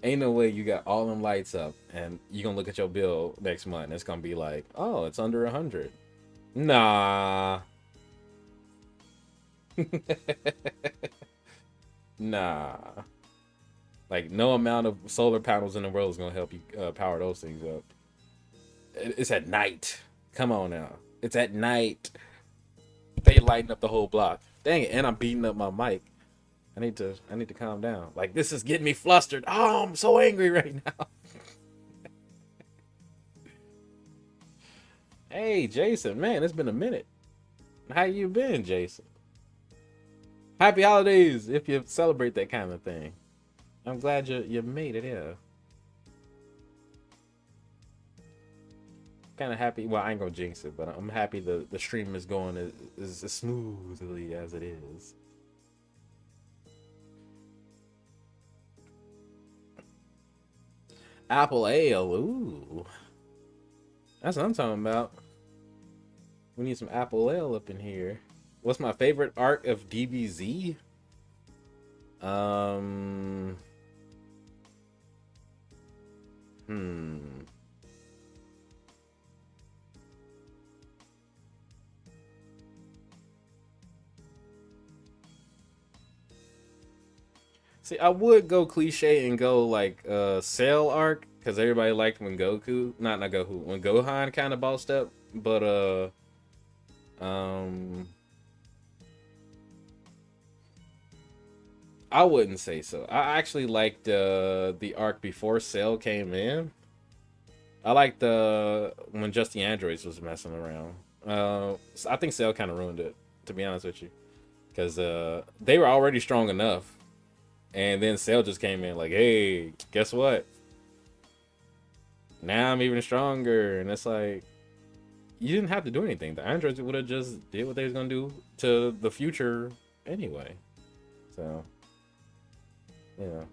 Ain't no way you got all them lights up and you gonna look at your bill next month and it's gonna be like, oh, it's under 100. Nah. Nah. Like, no amount of solar panels in the world is gonna help you power those things up. It's at night. Come on now. It's at night. They lighten up the whole block. Dang it, and I'm beating up my mic. I need to calm down. Like, this is getting me flustered. Oh, I'm so angry right now. Hey, Jason, man, it's been a minute. How you been, Jason? Happy holidays if you celebrate that kind of thing. I'm glad you made it, yeah. Kind of happy. Well, I ain't gonna jinx it, but I'm happy the stream is going as smoothly as it is. Apple Ale, ooh, that's what I'm talking about. We need some Apple Ale up in here. What's my favorite arc of DBZ? See, I would go cliche and go like Cell arc, because everybody liked when Goku, not Goku, when Gohan kind of bossed up, but I wouldn't say so. I actually liked the arc before Cell came in. I liked when Just the Androids was messing around. So I think Cell kind of ruined it, to be honest with you, because they were already strong enough. And then Cell just came in like, hey, guess what? Now I'm even stronger. And it's like, you didn't have to do anything. The androids would have just did what they was going to do to the future anyway. So, yeah.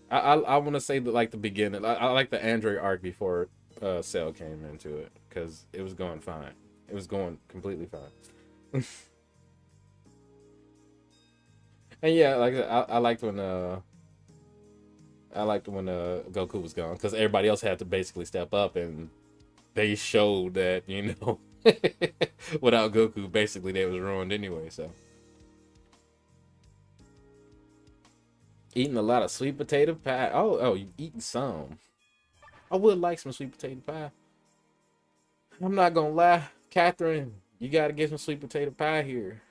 I want to say that, like, the beginning. I like the Android arc before Cell came into it, because it was going fine. It was going completely fine. And yeah, like I liked when Goku was gone, because everybody else had to basically step up, and they showed that, you know, without Goku, basically they was ruined anyway. So eating a lot of sweet potato pie. Oh, you eating some? I would like some sweet potato pie. I'm not gonna lie, Catherine, you gotta get some sweet potato pie here.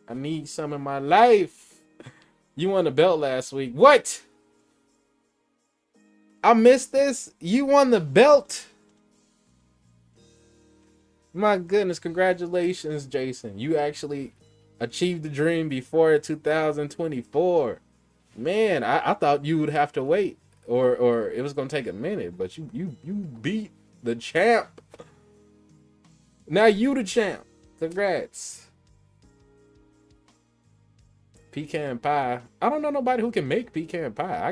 I need some in my life. You won the belt last week. What? I missed this? You won the belt? My goodness, congratulations, Jason. You actually achieved the dream before 2024. Man, I thought you would have to wait, or it was gonna take a minute, but you beat the champ. Now you the champ. Congrats. Pecan pie. I don't know nobody who can make pecan pie.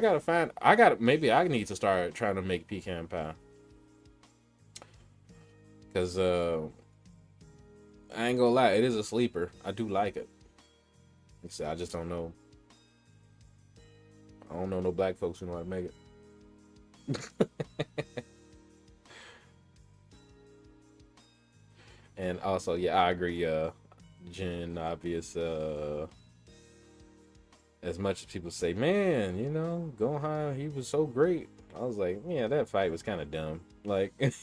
Maybe I need to start trying to make pecan pie. Cause I ain't gonna lie, it is a sleeper. I do like it. Like I said, I just don't know. I don't know no black folks who know how to make it. And also, yeah, I agree, Jen, obvious, as much as people say, man, you know, Gohan, he was so great. I was like, yeah, that fight was kind of dumb. Like, it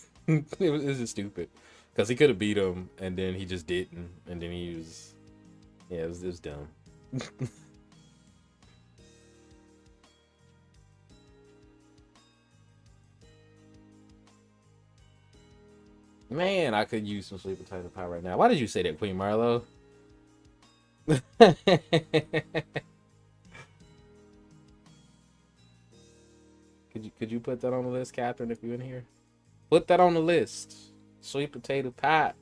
was just stupid. Because he could have beat him, and then he just didn't. And then he was, yeah, it was dumb. Man, I could use some sweet potato pie right now. Why did you say that, Queen Marlo? Could you put that on the list, Catherine, if you're in here? Put that on the list. Sweet potato pie.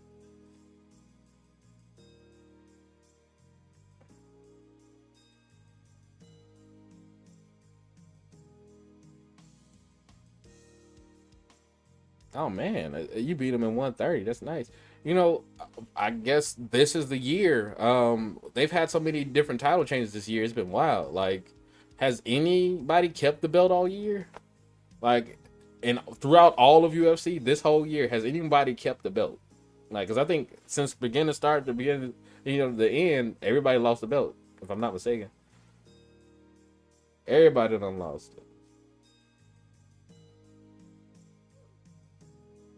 Oh man, you beat him in 130. That's nice. You know, I guess this is the year. They've had so many different title changes this year. It's been wild. Like, has anybody kept the belt all year? Like, and throughout all of UFC, this whole year, has anybody kept the belt? Like, because I think since beginning to start to beginning, the end, everybody lost the belt. If I'm not mistaken, everybody done lost it.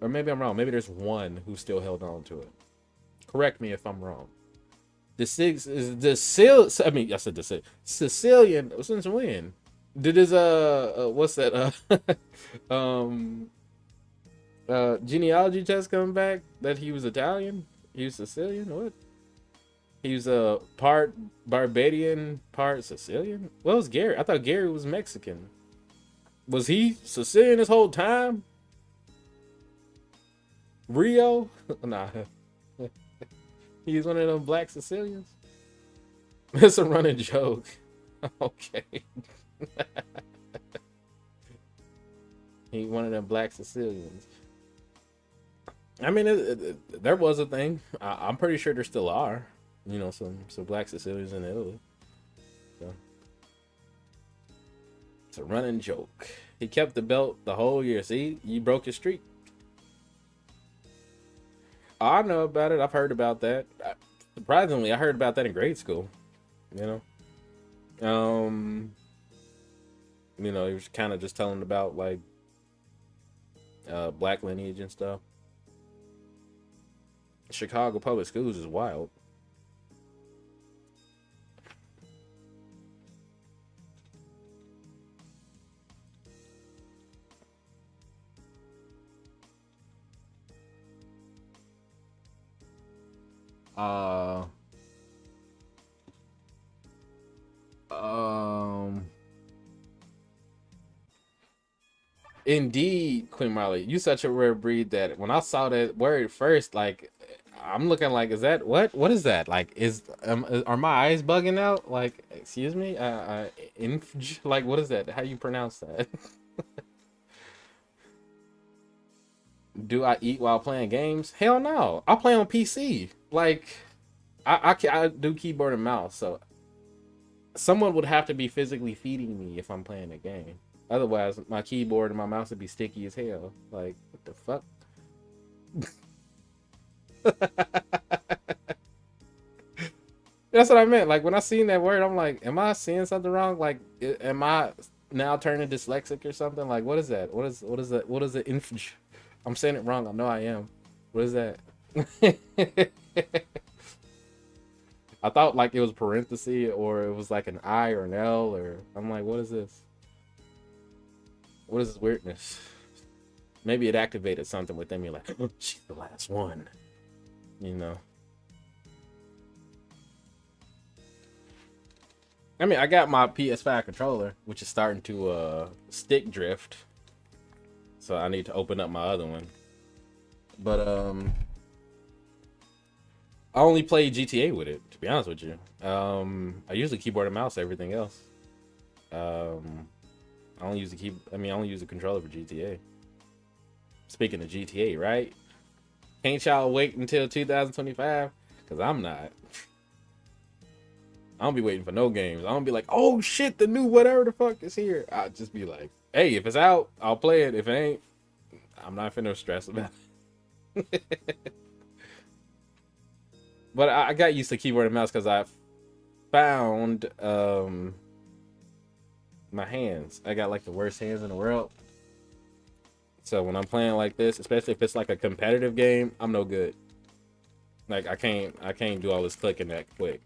Or maybe I'm wrong. Maybe there's one who still held on to it. Correct me if I'm wrong. The six is the Sil. I mean, I said the Sicilian. Since when? Did his what's that genealogy test come back that he was Italian? He was Sicilian. What? He was part Barbadian, part Sicilian. What was Gary? I thought Gary was Mexican. Was he Sicilian this whole time? Rio? Nah. He's one of them black Sicilians. It's a running joke. Okay. He one of them black Sicilians. I mean, there was a thing. I'm pretty sure there still are. Some black Sicilians in Italy. So it's a running joke. He kept the belt the whole year. See, you broke his streak. I know about it. I've heard about that. Surprisingly, I heard about that in grade school. He was kind of just telling about like black lineage and stuff. Chicago public schools is wild. Indeed, Queen Marley, you such a rare breed that when I saw that word first, like I'm looking like, is that what is that? Like, are my eyes bugging out? Like, excuse me, like what is that? How you pronounce that? Do I eat while playing games? Hell no, I play on PC. Like, I do keyboard and mouse, so someone would have to be physically feeding me if I'm playing a game. Otherwise, my keyboard and my mouse would be sticky as hell. Like, what the fuck? That's what I meant. Like, when I seen that word, I'm like, am I seeing something wrong? Like, am I now turning dyslexic or something? Like, what is that? What is that? What is it? I'm saying it wrong. I know I am. What is that? I thought like it was parenthesis or it was like an I or an L or I'm like, what is this? What is this weirdness? Maybe it activated something within me, like, oh, she's the last one. I mean, I got my PS5 controller, which is starting to stick drift. So I need to open up my other one. But I only play GTA with it, to be honest with you. I usually keyboard and mouse everything else. I only use the controller for GTA. Speaking of GTA, right? Can't y'all wait until 2025? Because I'm not. I don't be waiting for no games. I don't be like, oh shit, the new whatever the fuck is here. I'll just be like, hey, if it's out, I'll play it. If it ain't, I'm not finna stress about it. But I got used to keyboard and mouse because I found my hands. I got like the worst hands in the world. So when I'm playing like this, especially if it's like a competitive game, I'm no good. Like I can't do all this clicking that quick.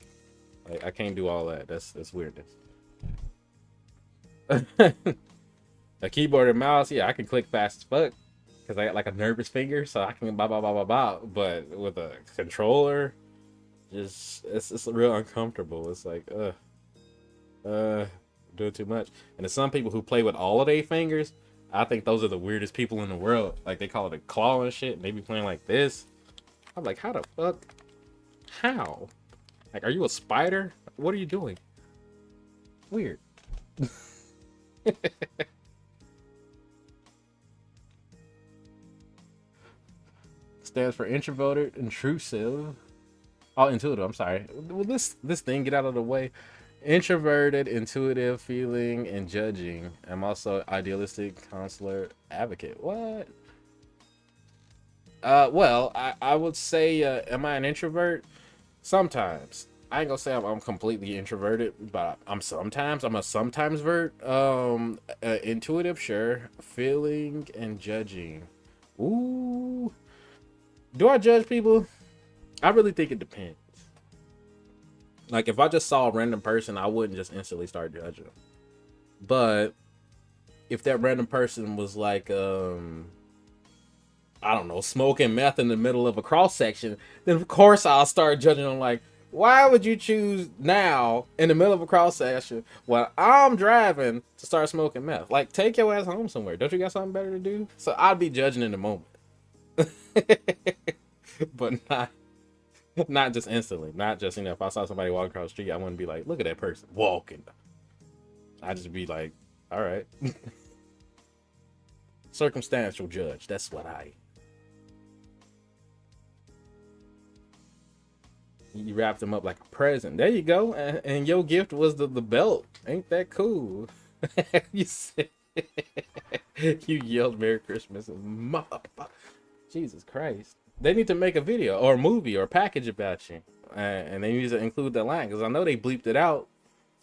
Like I can't do all that. That's weirdness. A keyboard and mouse, yeah, I can click fast as fuck because I got like a nervous finger, so I can blah blah blah blah blah. But with a controller, just it's real uncomfortable. It's like doing too much. And there's some people who play with all of their fingers. I think those are the weirdest people in the world. Like, they call it a claw and shit, and they be playing like this. I'm like, how the fuck? How? Like, are you a spider? What are you doing? Weird. Stands for introverted, intrusive. Oh, intuitive. I'm sorry. Will this thing get out of the way? Introverted, intuitive, feeling, and judging. I'm also idealistic, consular, advocate. What? Well, I would say, am I an introvert? Sometimes. I ain't gonna say I'm completely introverted, but I'm a sometimes vert. Intuitive, sure. Feeling and judging. Ooh. Do I judge people? I really think it depends. Like, if I just saw a random person, I wouldn't just instantly start judging. But if that random person was like, I don't know, smoking meth in the middle of a cross section, then of course I'll start judging them. Like, why would you choose now in the middle of a cross section while I'm driving to start smoking meth? Like, take your ass home somewhere. Don't you got something better to do? So I'd be judging in the moment. But not just instantly. Not just, if I saw somebody walking across the street, I wouldn't be like, look at that person walking. I'd just be like, all right. Circumstantial judge. That's what I. You wrapped them up like a present. There you go. And your gift was the belt. Ain't that cool? You said, you yelled Merry Christmas. Jesus Christ. They need to make a video or a movie or a package about you. And they need to include that line, because I know they bleeped it out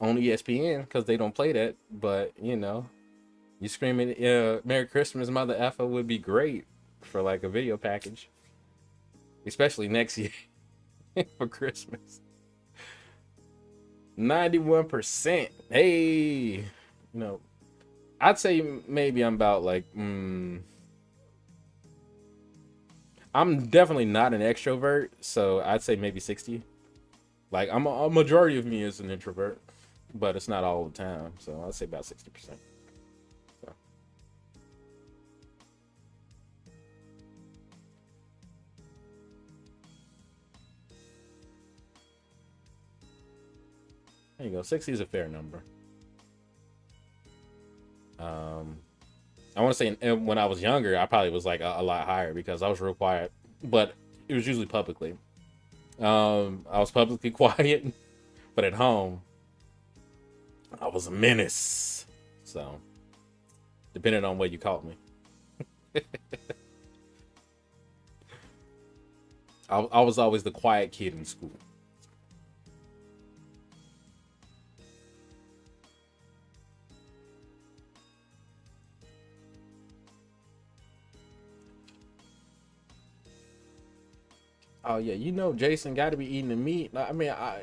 on ESPN because they don't play that. But, you screaming, Merry Christmas, Mother Effa would be great for like a video package. Especially next year for Christmas. 91%. Hey, I'd say maybe I'm about like, I'm definitely not an extrovert, so I'd say maybe 60. Like, a majority of me is an introvert, but it's not all the time, so I'd say about 60%. So. There you go. 60 is a fair number. I want to say when I was younger, I probably was like a lot higher because I was real quiet, but it was usually publicly. I was publicly quiet, but at home, I was a menace. So, depending on what you called me. I was always the quiet kid in school. Oh yeah, Jason got to be eating the meat. I mean, I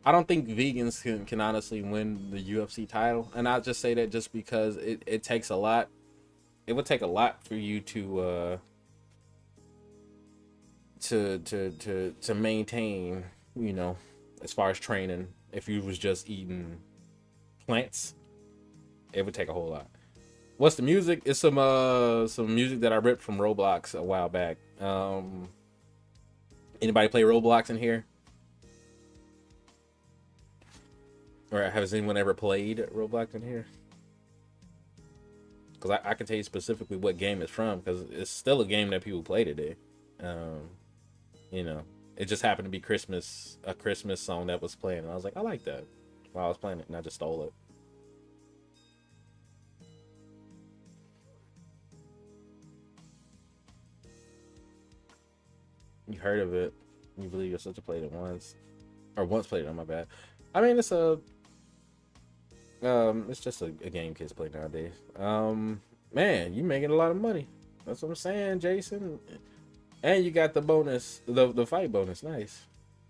don't think vegans can honestly win the UFC title, and I'll just say that just because it takes a lot. It would take a lot for you to maintain, as far as training. If you was just eating plants, it would take a whole lot. What's the music? It's some music that I ripped from Roblox a while back. Anybody play Roblox in here? Or has anyone ever played Roblox in here? Because I can tell you specifically what game it's from, because it's still a game that people play today. It just happened to be a Christmas song that was playing, and I was like, I like that while I was playing it, and I just stole it. You heard of it. You believe your sister played it once. Or once played it, on my bad. I mean, it's just a game kids play nowadays. Man, you making a lot of money. That's what I'm saying, Jason. And you got the bonus, the fight bonus. Nice.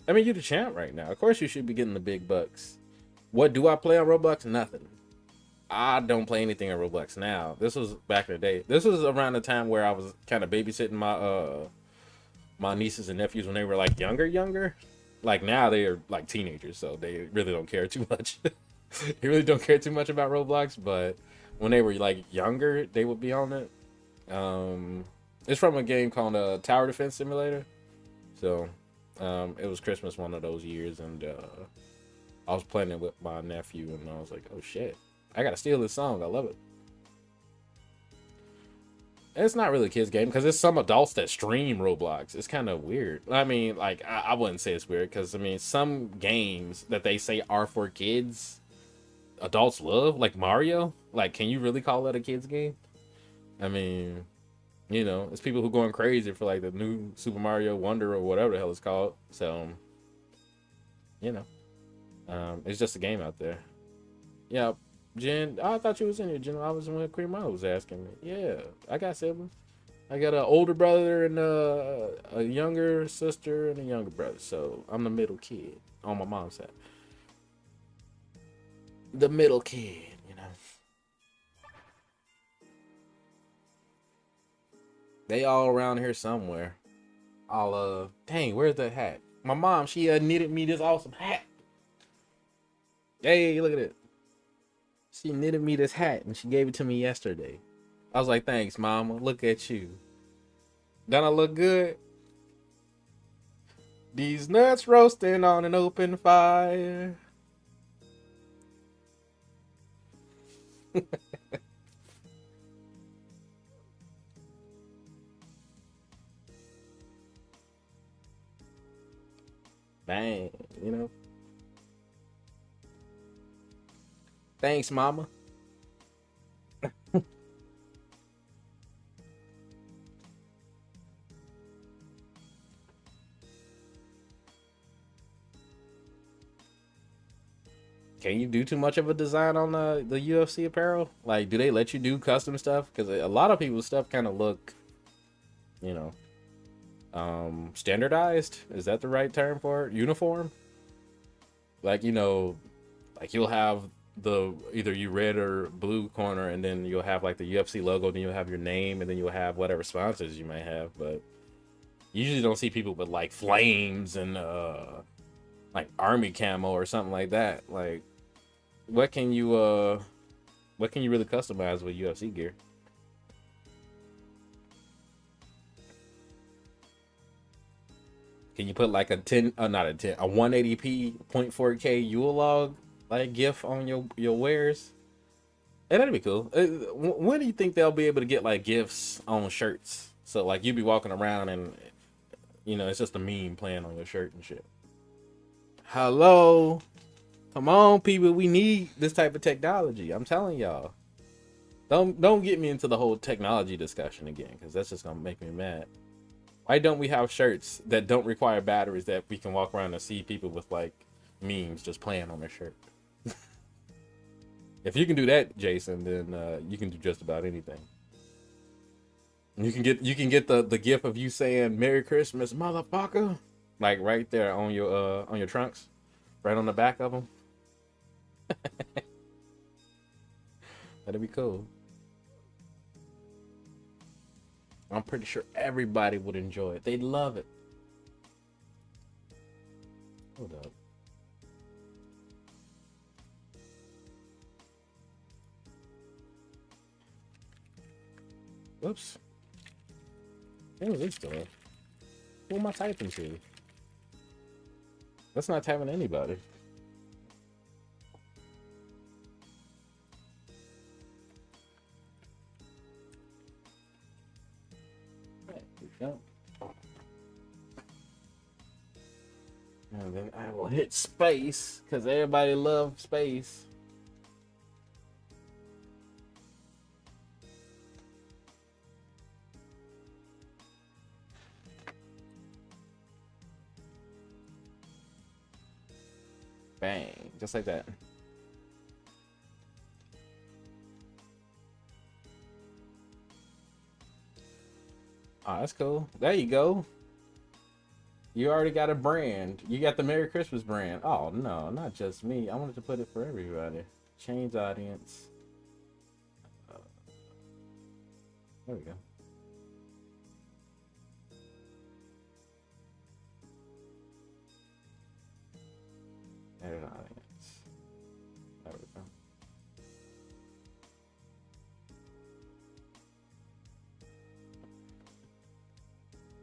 I mean, you're the champ right now. Of course you should be getting the big bucks. What do I play on Roblox? Nothing. I don't play anything on Roblox now. This was back in the day. This was around the time where I was kind of babysitting my nieces and nephews when they were like younger. Like now they are like teenagers, so they really don't care too much. They really don't care too much about Roblox, but when they were like younger, they would be on it. It's from a game called Tower Defense Simulator. So, it was Christmas one of those years, and I was playing it with my nephew, and I was like, "Oh shit, I gotta steal this song. I love it." And it's not really a kids game because it's some adults that stream Roblox. It's kind of weird. I mean, like I wouldn't say it's weird because I mean some games that they say are for kids, adults love, like Mario. Like, can you really call that a kids game? I mean, you know, it's people who going crazy for like the new Super Mario Wonder or whatever the hell it's called. So, you know, it's just a game out there. Yeah, Jen, I thought you was in here, Jen. I was when Queen Mama was asking me. Yeah, I got siblings. I got an older brother and a younger sister and a younger brother. So I'm the middle kid on my mom's side. The middle kid, you know. They all around here somewhere. I'll dang, where's that hat? My mom, she knitted me this awesome hat. Hey, look at it. She knitted me this hat and she gave it to me yesterday. I was like, thanks, mama. Look at you. Don't I look good? These nuts roasting on an open fire. Bang, you know. Thanks, mama. Can you do too much of a design on the UFC apparel? Like, do they let you do custom stuff? Because a lot of people's stuff kind of look, you know, standardized. Is that the right term for it? Uniform? Like, you know, like you'll have the either you red or blue corner, and then you'll have like the UFC logo, then you'll have your name, and then you'll have whatever sponsors you might have. But you usually don't see people with like flames and like army camo or something like that. Like, what can you really customize with UFC gear? Can you put like a 10 not a 10 a 180p 0.4K Yule log like GIF on your wares? Hey, that'd be cool. When do you think they'll be able to get like GIFs on shirts? So like you be walking around and you know it's just a meme playing on your shirt and shit. Hello, come on, people. We need this type of technology. I'm telling y'all. Don't get me into the whole technology discussion again, because that's just gonna make me mad. Why don't we have shirts that don't require batteries that we can walk around and see people with like memes just playing on their shirt? If you can do that, Jason, then you can do just about anything. You can get the gif of you saying "Merry Christmas, motherfucker," like right there on your trunks, right on the back of them. That'd be cool. I'm pretty sure everybody would enjoy it. They'd love it. Hold up. Whoops. What was this doing? Who am I typing to? That's not typing to anybody. There we go. And then I will hit space, because everybody loves space. Bang, just like that. Oh, that's cool. There you go. You already got a brand. You got the Merry Christmas brand. Oh, no, not just me. I wanted to put it for everybody. Change audience. There we go. Edit audience. There we go.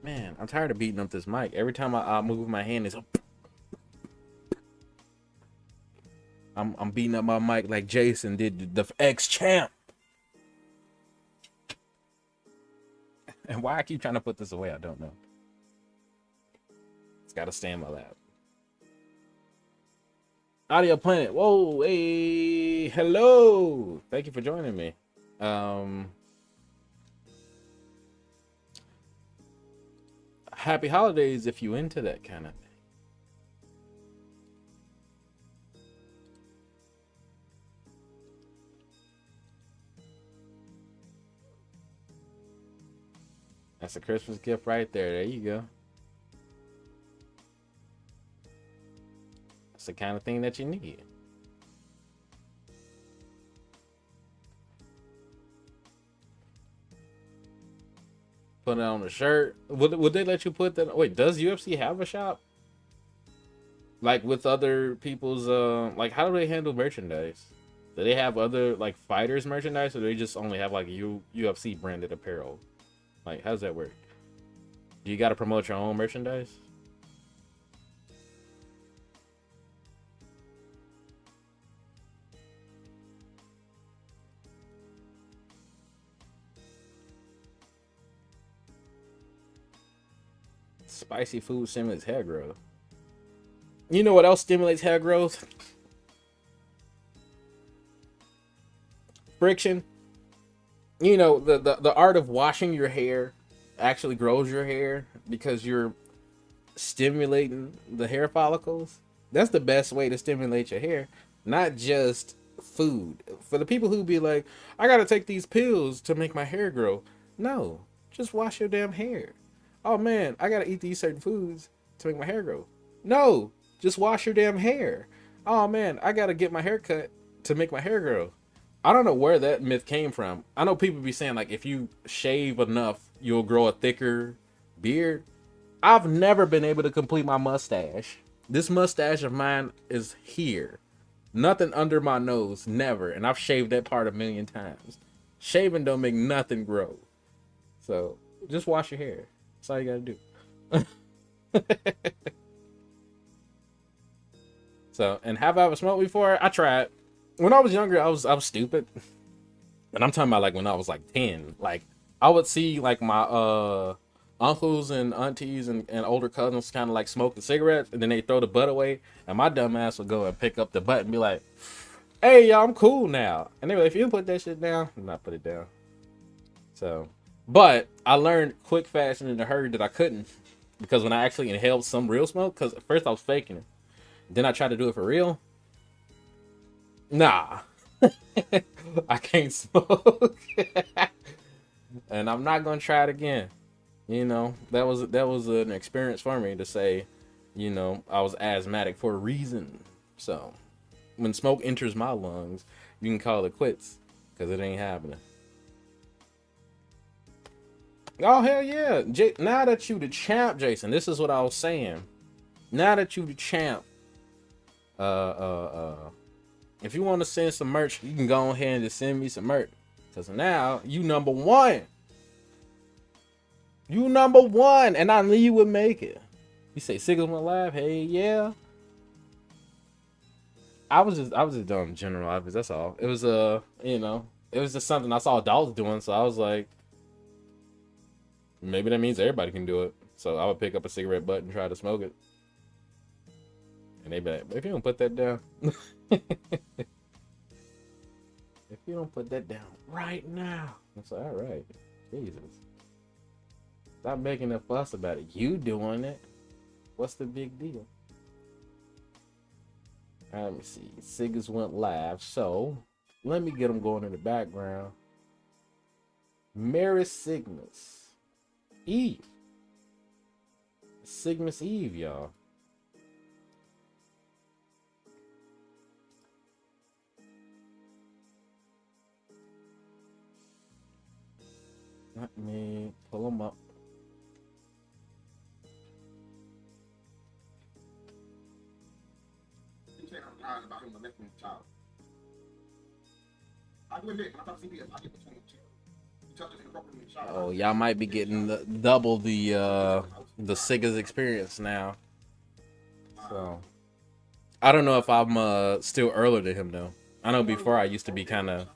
Man, I'm tired of beating up this mic. Every time I move my hand, I'm beating up my mic like Jason did the ex-champ. And why I keep trying to put this away, I don't know. It's got to stay in my lap. Audio Planet. Whoa, hey, hello. Thank you for joining me. Happy holidays if you into that kind of thing. That's a Christmas gift right there. There you go. That's the kind of thing that you need. Put it on a shirt. Would they let you put that? Wait, does UFC have a shop? Like with other people's like how do they handle merchandise? Do they have other like fighters merchandise, or do they just only have like UFC branded apparel? Like how does that work? Do you got to promote your own merchandise? Spicy food stimulates hair growth. You know what else stimulates hair growth? Friction. You know, the art of washing your hair actually grows your hair because you're stimulating the hair follicles. That's the best way to stimulate your hair, not just food. For the people who be like, I gotta take these pills to make my hair grow. No, just wash your damn hair. Oh man, I gotta eat these certain foods to make my hair grow. No, just wash your damn hair. Oh man, I gotta get my hair cut to make my hair grow. I don't know where that myth came from. I know people be saying like if you shave enough, you'll grow a thicker beard. I've never been able to complete my mustache. This mustache of mine is here. Nothing under my nose, never. And I've shaved that part a million times. Shaving don't make nothing grow. So just wash your hair. That's all you gotta do. So, and have I ever smoked before? I tried. When I was younger, I was stupid. And I'm talking about like when I was like 10. Like I would see like my uncles and aunties and older cousins kind of like smoking cigarettes, and then they throw the butt away, and my dumb ass would go and pick up the butt and be like, hey y'all, I'm cool now. And they were like, if you don't put that shit down, I'm not put it down. So, but I learned quick, fast, and in a hurry that I couldn't, because when I actually inhaled some real smoke, because at first I was faking it, then I tried to do it for real. Nah, I can't smoke, and I'm not gonna try it again. You know, that was an experience for me to say, you know, I was asthmatic for a reason. So when smoke enters my lungs, you can call it quits, because it ain't happening. Oh hell yeah! Now that you the champ, Jason, this is what I was saying. Now that you the champ, if you want to send some merch, you can go ahead and just send me some merch, because now you number one. You number one, and I knew you would make it. You say Siggas went live? Hey, yeah. I was just doing general obvious. That's all. It was you know, it was just something I saw adults doing, so I was like, maybe that means everybody can do it. So I would pick up a cigarette butt and try to smoke it, and they'd be like, if you don't put that down, if you don't put that down right now, it's like, all right, Jesus. Stop making a fuss about it. You doing it. What's the big deal? All right, let me see. Siggas went live. So, let me get them going in the background. Merry Sigmas Eve. Sigmas Eve, y'all. Let me pull them up. About him molesting a child. I do admit, when I talk CPS, I get between the two. Oh, y'all might be getting double the Siggas experience now. So I don't know if I'm still earlier than him though. I know before I used to be kind of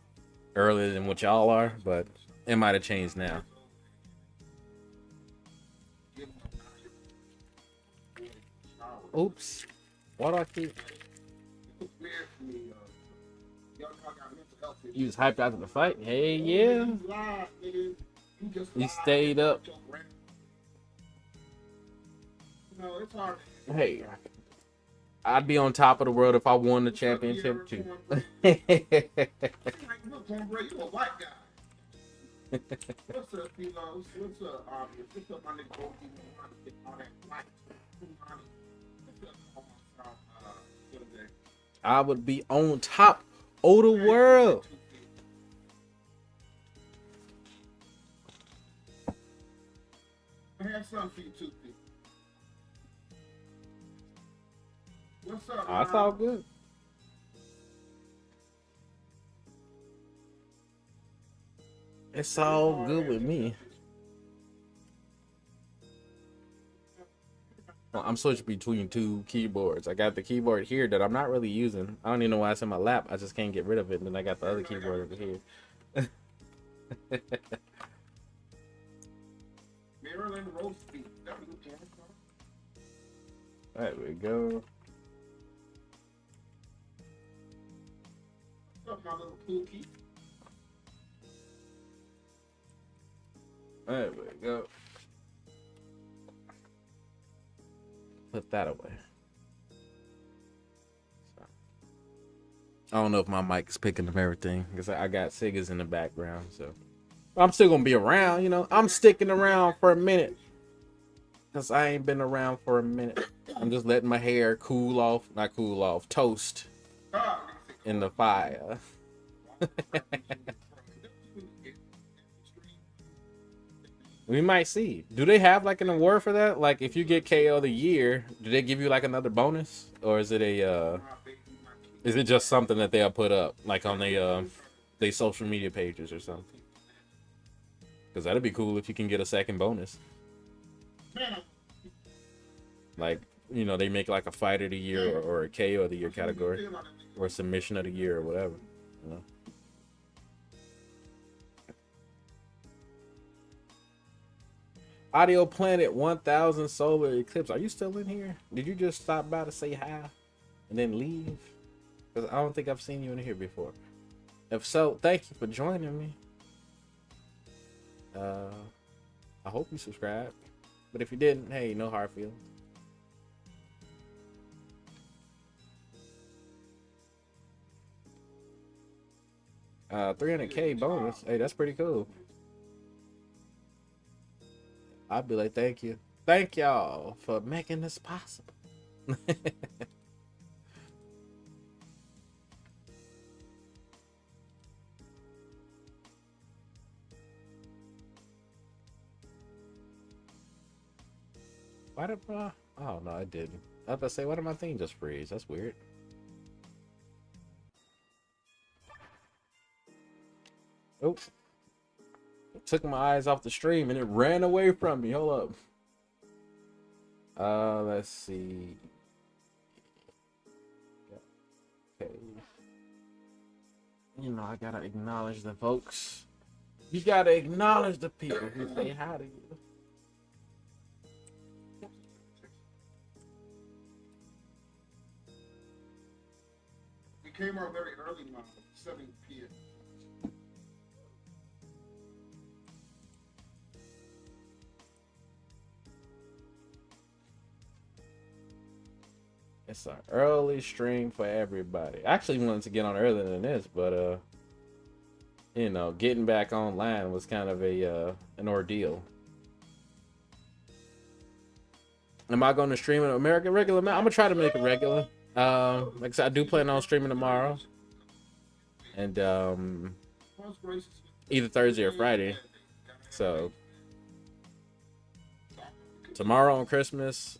earlier than what y'all are, but it might have changed now. Oops. Why do I keep? You was hyped after the fight? Hey, yeah. You stayed up. Hey, I'd be on top of the world if I won the championship too. I would be on top of the world. I have something for you too, P. What's up? Oh, that's all good. It's all good with me. Well, I'm switching between two keyboards. I got the keyboard here that I'm not really using. I don't even know why it's in my lap. I just can't get rid of it. And then I got the other keyboard over here. Maryland roast beef. There we go. What's up, my little pookie? There we go. Put that away. So, I don't know if my mic is picking up everything because I got Siggas in the background. So I'm still gonna be around. You know, I'm sticking around for a minute because I ain't been around for a minute. I'm just letting my hair cool off, not cool off, toast in the fire. We might see. Do they have like an award for that? Like if you get KO of the year, do they give you like another bonus? Or is it is it just something that they'll put up like on they social media pages or something? Because that'd be cool if you can get a second bonus. Like, you know, they make like a fight of the year or a KO of the year category or submission of the year or whatever. You know? Audio Planet 1000 Solar Eclipse. Are you still in here? Did you just stop by to say hi and then leave? Because I don't think I've seen you in here before. If so, thank you for joining me. I hope you subscribed. But if you didn't, hey, no hard feelings. $300K bonus. Hey, that's pretty cool. I'd be like, thank you. Thank y'all for making this possible. Why did my... Oh, no, I didn't. I was about to say, why did my thing just freeze? That's weird. Oops. Took my eyes off the stream and it ran away from me. Hold up. Let's see. Okay. You know, I gotta acknowledge the folks. You gotta acknowledge the people who say hi to you. We came out very early now, 7 p.m. It's an early stream for everybody. I actually wanted to get on earlier than this, but you know, getting back online was kind of a an ordeal. Am I going to stream an American regular? I'm gonna try to make it regular. Like I said, I do plan on streaming tomorrow, and either Thursday or Friday. So tomorrow on Christmas,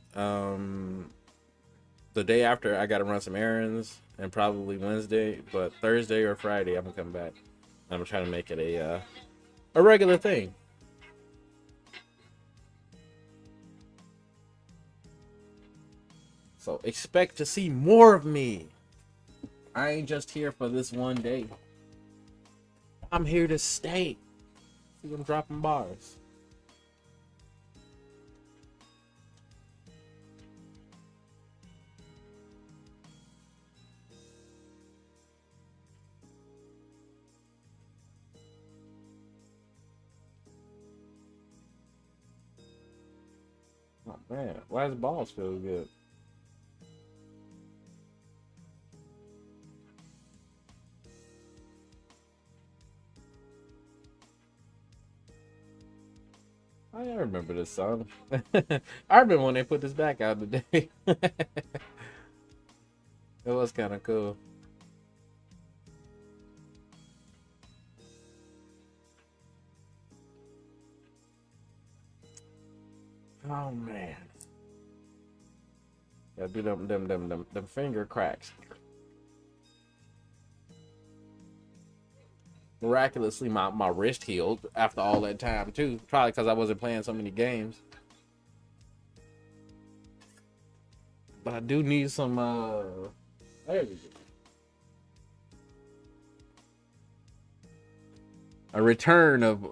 the day after I gotta run some errands, and probably Wednesday, but Thursday or Friday I'm gonna come back. I'm gonna try to make it a regular thing. So expect to see more of me. I ain't just here for this one day. I'm here to stay. See, I'm dropping bars. Oh man, why does balls feel good? I remember this song. I remember when they put this back out today. It was kind of cool. Oh man. Gotta do them finger cracks. Miraculously, my wrist healed after all that time too. Probably because I wasn't playing so many games. But I do need some. There we go. A return of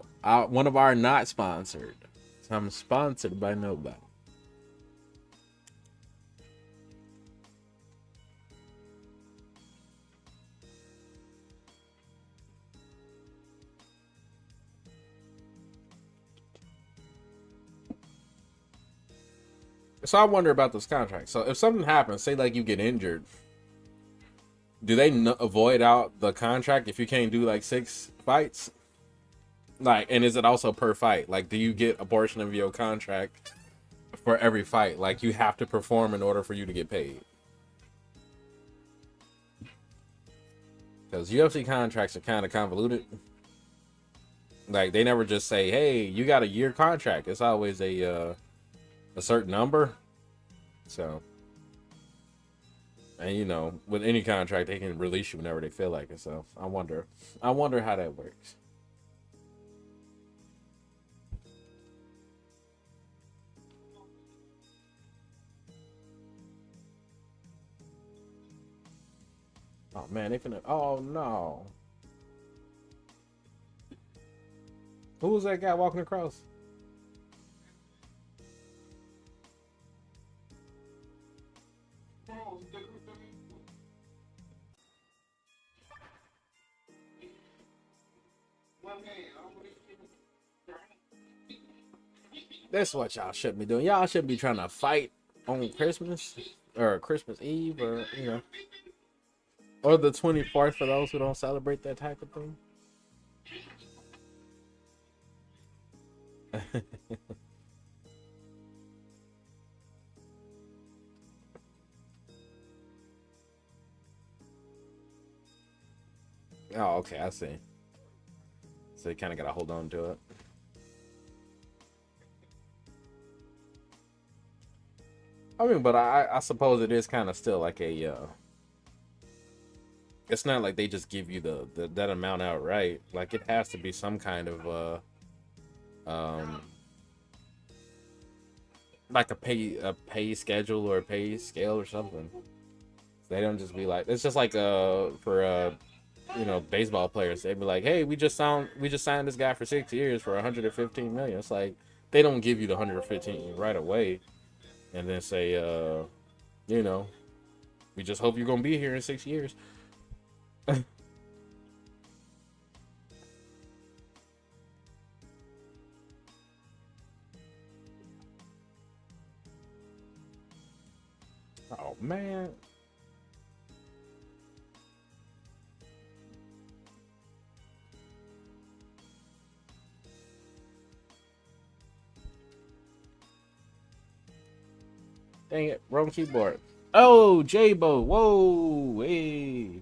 one of our not sponsored. So I'm sponsored by nobody. So I wonder about this contract. So if something happens, say like you get injured, do they avoid out the contract if you can't do like 6 fights? Like, and is it also per fight? Like, do you get a portion of your contract for every fight? Like, you have to perform in order for you to get paid. Because UFC contracts are kind of convoluted. Like, they never just say, "Hey, you got a year contract." It's always a certain number. So, and you know, with any contract, they can release you whenever they feel like it. So, I wonder how that works. Oh man, they finna. Oh no. Who was that guy walking across? That's what y'all shouldn't be doing. Y'all shouldn't be trying to fight on Christmas or Christmas Eve, or you know, or the 24th for those who don't celebrate that type of thing. Oh, okay, I see. So you kind of got to hold on to it. I mean, but I suppose it is kind of still like a. It's not like they just give you the that amount outright. Like it has to be some kind of like a pay schedule or a pay scale or something. They don't just be like, it's just like for you know, baseball players. They'd be like, "Hey, we just signed this guy for 6 years for 115 million." It's like they don't give you the 115 right away, and then say, you know, we just hope you're gonna be here in 6 years. Oh man. Dang it, wrong keyboard. Oh, J-Bo. Whoa, hey.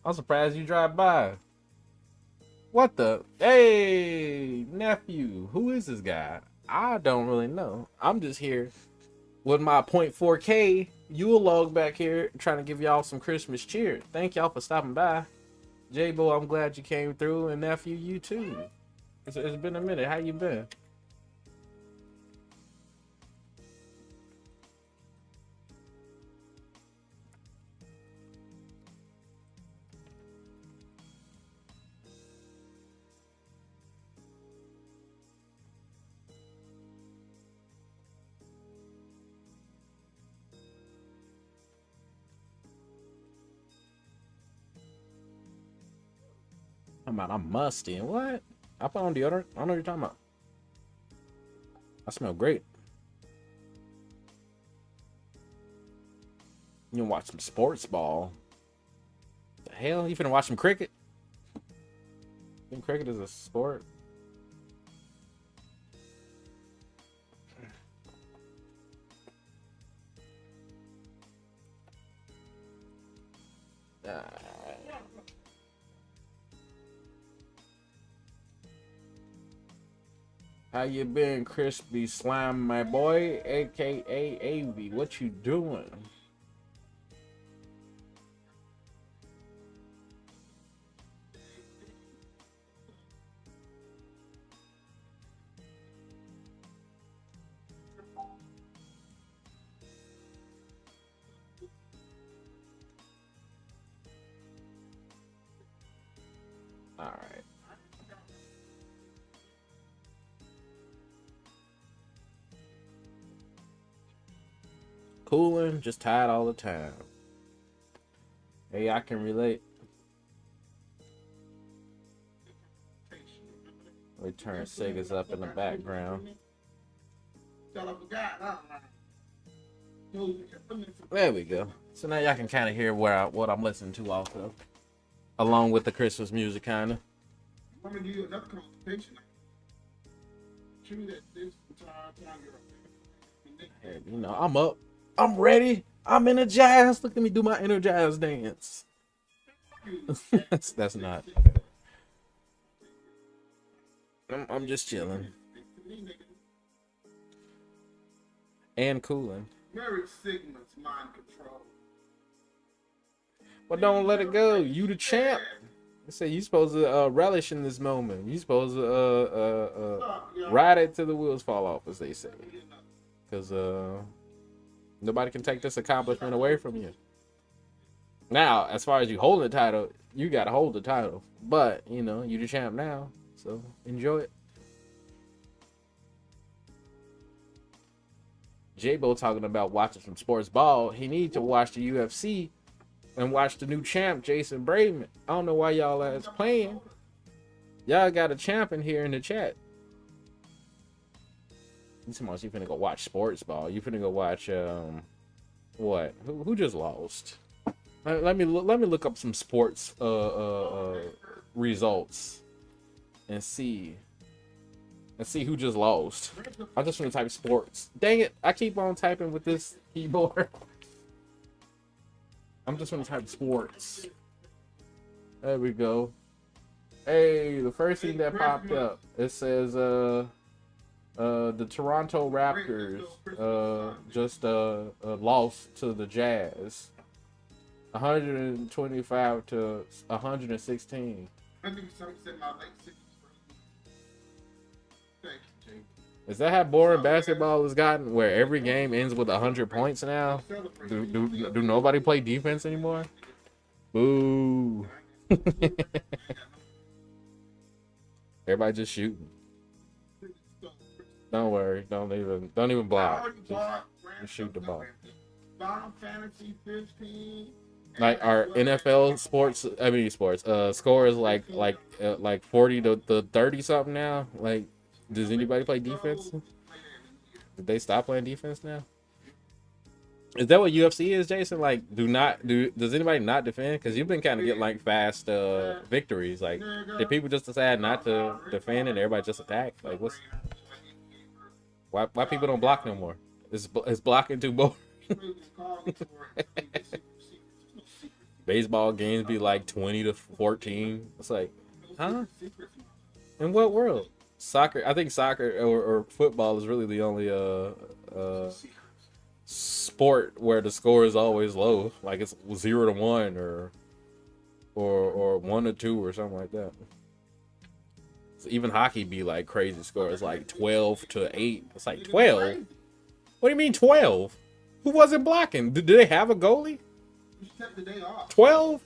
I'm surprised you drive by. What the? Hey, nephew. Who is this guy? I don't really know. I'm just here with my .4K Yule log back here trying to give y'all some Christmas cheer. Thank y'all for stopping by. J-Bo, I'm glad you came through, and nephew, you too. It's been a minute. How you been? I'm musty. What? I put on deodorant. I don't know what you're talking about. I smell great. You can watch some sports ball. The hell? You finna watch some cricket? Think cricket is a sport? How you been, Crispy Slime, my boy, aka AV? What you doing? All right. Coolin, just tired all the time. Hey, I can relate. We turn Siggas up in the background. There we go. So now y'all can kind of hear what I'm listening to also, along with the Christmas music, kind of. I'm gonna give you another consultation. True that this entire time you're You know, I'm up. I'm ready. I'm energized. Look at me do my energized dance. That's not. I'm just chilling. And cooling. Mary Sigma's mind control. But don't let it go. You the champ. I say you supposed to relish in this moment. You supposed to ride it till the wheels fall off, as they say. Because nobody can take this accomplishment away from you. Now, as far as you holding the title, you gotta hold the title. But you know, you the champ now, so enjoy it. J-Bo talking about watching some sports ball. He need to watch the UFC and watch the new champ, Jason Braidman. I don't know why y'all is playing. Y'all got a champ in here in the chat. You finna go watch sports ball. You finna go watch what? Who just lost? Let me look up some sports results and see who just lost. I just want to type sports. Dang it! I keep on typing with this keyboard. I'm just gonna type sports. There we go. Hey, the first thing that popped up, it says the Toronto Raptors just lost to the Jazz, 125 to 116. I think somebody said my like 6. Is that how boring basketball has gotten? Where every game ends with 100 points now? Do nobody play defense anymore? Boo! Everybody just shooting. Don't worry. Don't even block. Just shoot the ball. Like our NFL sports, score is like 40 to 30 something now. Like, does anybody play defense? Did they stop playing defense now? Is that what UFC is, Jason? Like, does anybody not defend? Because you've been kind of getting like fast victories. Like, did people just decide not to defend and everybody just attack? Like, why people don't block no more? Is blocking too boring? Baseball games be like 20 to 14. It's like, huh? In what world? Soccer, I think soccer or football is really the only sport where the score is always low, like it's 0-1 or 1-2 or something like that. Even hockey be like crazy scores, like 12-8. It's like 12. What do you mean 12? Who wasn't blocking? Did they have a goalie? You should take the day off. 12?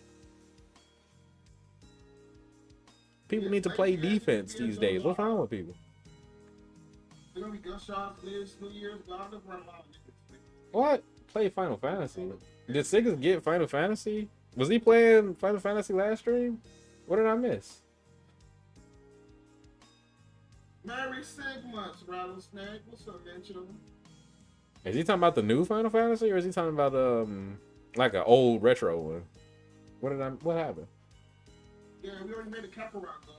People need to play defense these days. What's wrong with people? They're gonna be gunshots this New Year's, blah, blah, blah, blah. What? Play Final Fantasy? Did Siggas get Final Fantasy? Was he playing Final Fantasy last stream? What did I miss? Merry Sigmas, Rattlesnake. What's up, Mitchell? Is he talking about the new Final Fantasy, or is he talking about like an old retro one? What happened? Yeah, we already made a Kakarot though.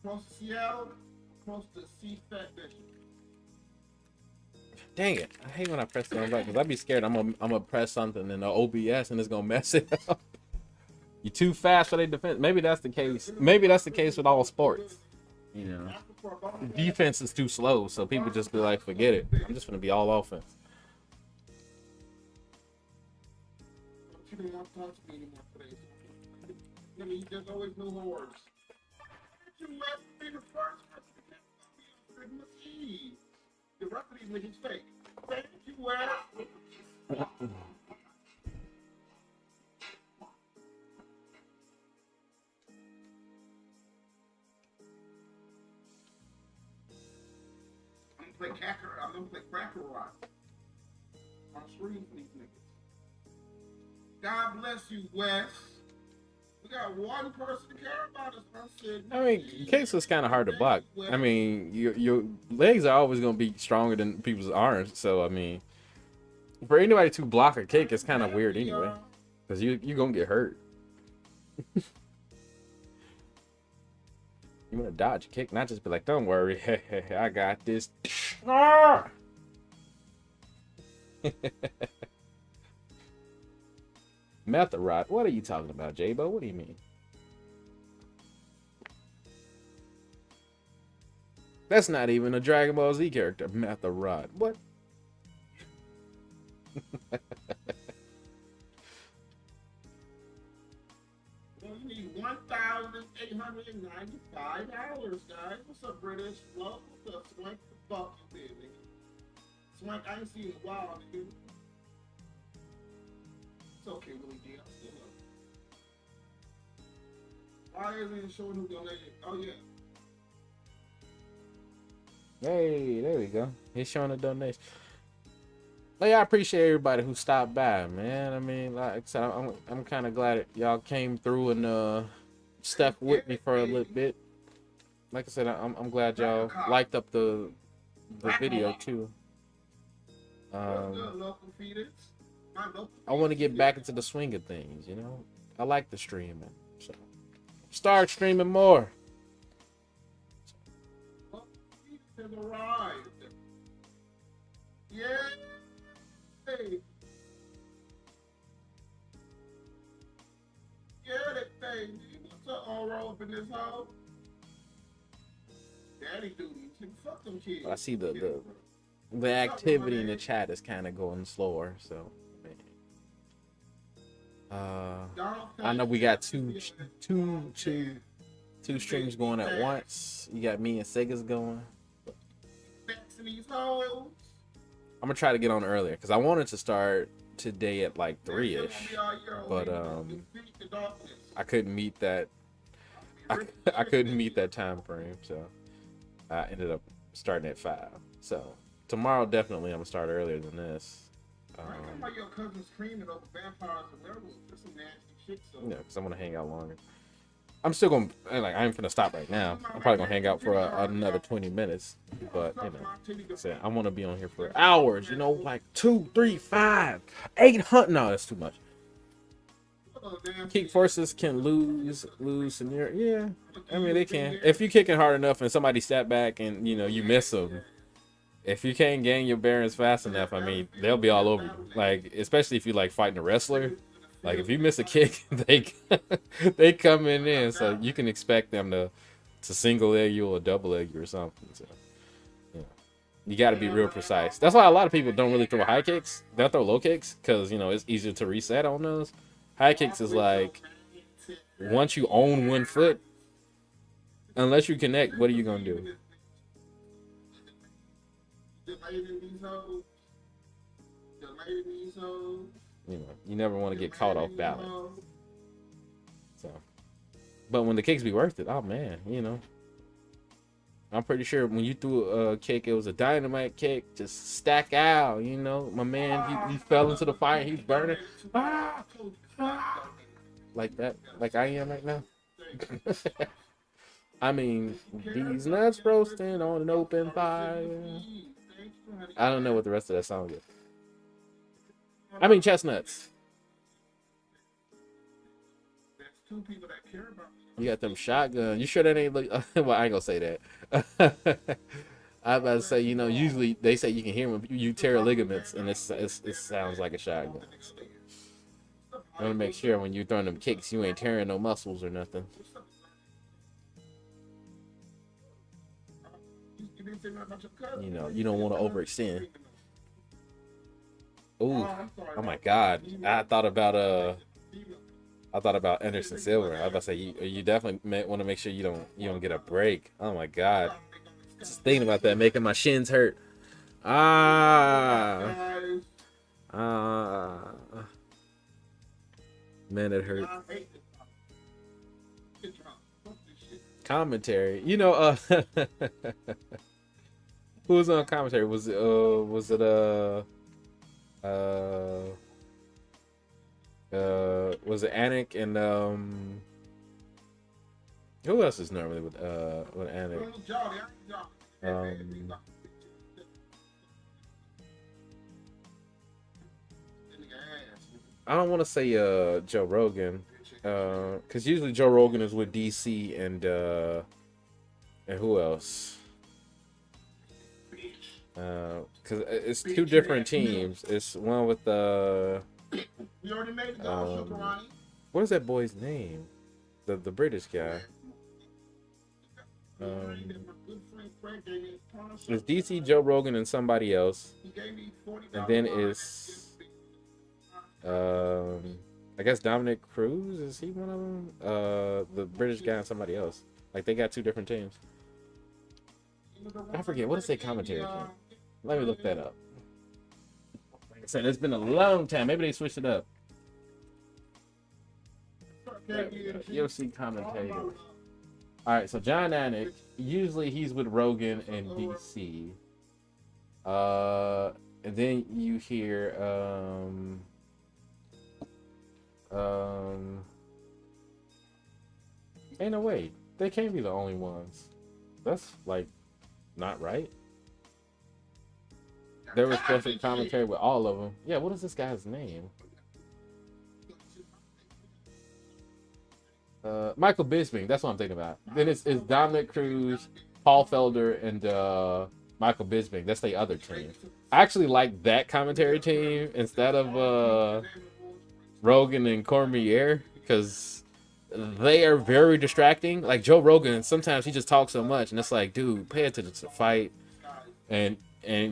Close to Seattle, close to Siggas Nation. Dang it! I hate when I press the wrong button because I'd be scared. I'm gonna press something in the OBS and it's gonna mess it up. You're too fast for their defense. Maybe that's the case. Maybe that's the case with all sports. You know, defense is too slow, so people just be like, forget it. I'm just gonna be all offense. She didn't want to talk to me anymore today. I mean, there's always new horrors. You left me the first person to get me on Sigma Eve. The rest of these niggas fake. Thank you, Wes. I'm gonna play Cracker Rock on screen for these niggas. God bless you, Wes. We got one person to care about us. I mean, kicks is kind of hard to block. I mean, your legs are always gonna be stronger than people's arms. So I mean, for anybody to block a kick, it's kind of weird anyway, because you gonna get hurt. You want to dodge a kick, not just be like, don't worry, I got this. Method rod. What are you talking about, J-Bo? What do you mean? That's not even a Dragon Ball Z character. Method rod. What? You need $1,895, guys. What's up, British? Well, what's up, Swank? The fuck you did, nigga? Swank, I ain't seen you in a while, nigga. It's okay, Willie D. I'm still up. Why isn't it showing who donated? Oh, yeah. Hey, there we go. He's showing a donation. Like, I appreciate everybody who stopped by, man. I mean, like I said, I'm kind of glad that y'all came through and stuck with me for a little bit. Like I said, I'm glad y'all liked up the video too. I want to get back into the swing of things, you know. I like the streaming, so start streaming more. Yeah. Hey. Yeah, that thing. What's up, all roll up in this hole? Daddy duty. Fuck them kids. I see the activity in the chat is kind of going slower, so I know we got two streams going at once. You got me and Siggas going. I'm gonna try to get on earlier because I wanted to start today at like 3ish, but I couldn't meet that. I couldn't meet that time frame, so I ended up starting at 5. So tomorrow definitely I'm gonna start earlier than this. Your cousin screaming over vampires and werewolves. That's some nasty shit. So. Yeah, because I'm gonna hang out longer. I'm still gonna I ain't finna stop right now. I'm probably gonna hang out for another 20 minutes, but you know, I want to be on here for hours. You know, like 2, 3, 5, 800. No, that's too much. Kick forces can lose scenario. Yeah, I mean they can. If you're kicking hard enough and somebody step back and you know you miss them. If you can't gain your bearings fast enough, I mean they'll be all over you. Like especially if you like fighting a wrestler. Like if you miss a kick, they come in, so you can expect them to single leg you or double leg you or something. So, yeah, You got to be real precise. That's why a lot of people don't really throw high kicks. They'll throw low kicks because, you know, it's easier to reset on those. High kicks is like, once you own one foot, unless you connect, what are you going to do? You know, you never want to get caught off balance. So, but when the kicks be worth it, oh man, you know. I'm pretty sure when you threw a kick, it was a dynamite kick, just stack out, you know. My man, he fell into the fire, he's burning. Ah! Ah! Like that, like I am right now. I mean, these nuts roasting on an open fire. I don't know what the rest of that song is. I mean, chestnuts. You got them shotguns. You sure that ain't look? Well, I ain't gonna say that. I was about to say, you know, usually they say you can hear when you tear ligaments, and it sounds like a shotgun. So I want to make sure when you're throwing them kicks, you ain't tearing no muscles or nothing. You know, you don't want to overextend. Ooh, oh my God! I thought about Anderson Silva. I was about to say you definitely want to make sure you don't get a break. Oh my God! Just thinking about that making my shins hurt. Man, it hurt. Commentary, you know, who was on commentary? Was it was it Anik and who else is normally with Anik? I don't want to say Joe Rogan, because usually Joe Rogan is with DC and who else? Because it's two different teams. It's one with what is that boy's name? The British guy. It's DC, Joe Rogan, and somebody else, and then it's I guess Dominic Cruz, is he one of them? The British guy and somebody else. Like they got two different teams. I forget what is their commentary team. Let me look that up. Like I said, it's been a long time. Maybe they switched it up. UFC commentator. All right, so John Anik. Usually he's with Rogan and DC. And then you hear ain't no way. They can't be the only ones. That's like not right. There was special commentary with all of them. Yeah, what is this guy's name? Michael Bisping. That's what I'm thinking about. Then it's Dominic Cruz, Paul Felder, and Michael Bisping. That's the other team. I actually like that commentary team instead of Rogan and Cormier, because they are very distracting. Like Joe Rogan, sometimes he just talks so much, and it's like, dude, pay attention to the fight. And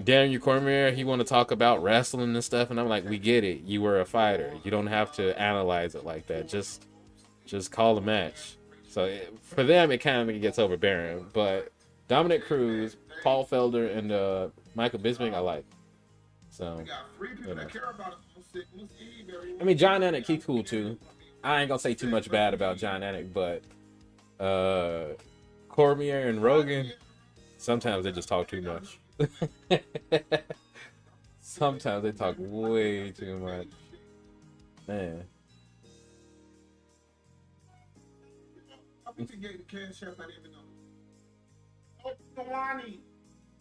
Daniel Cormier, he want to talk about wrestling and stuff, and I'm like, we get it. You were a fighter. You don't have to analyze it like that. Just call a match. So for them, it kind of gets overbearing. But Dominic Cruz, Paul Felder, and Michael Bisping, I like. So, you know. I mean, John Anik, he cool too. I ain't gonna say too much bad about John Anik, but Cormier and Rogan, sometimes they just talk too much. Sometimes they talk way too much. Man.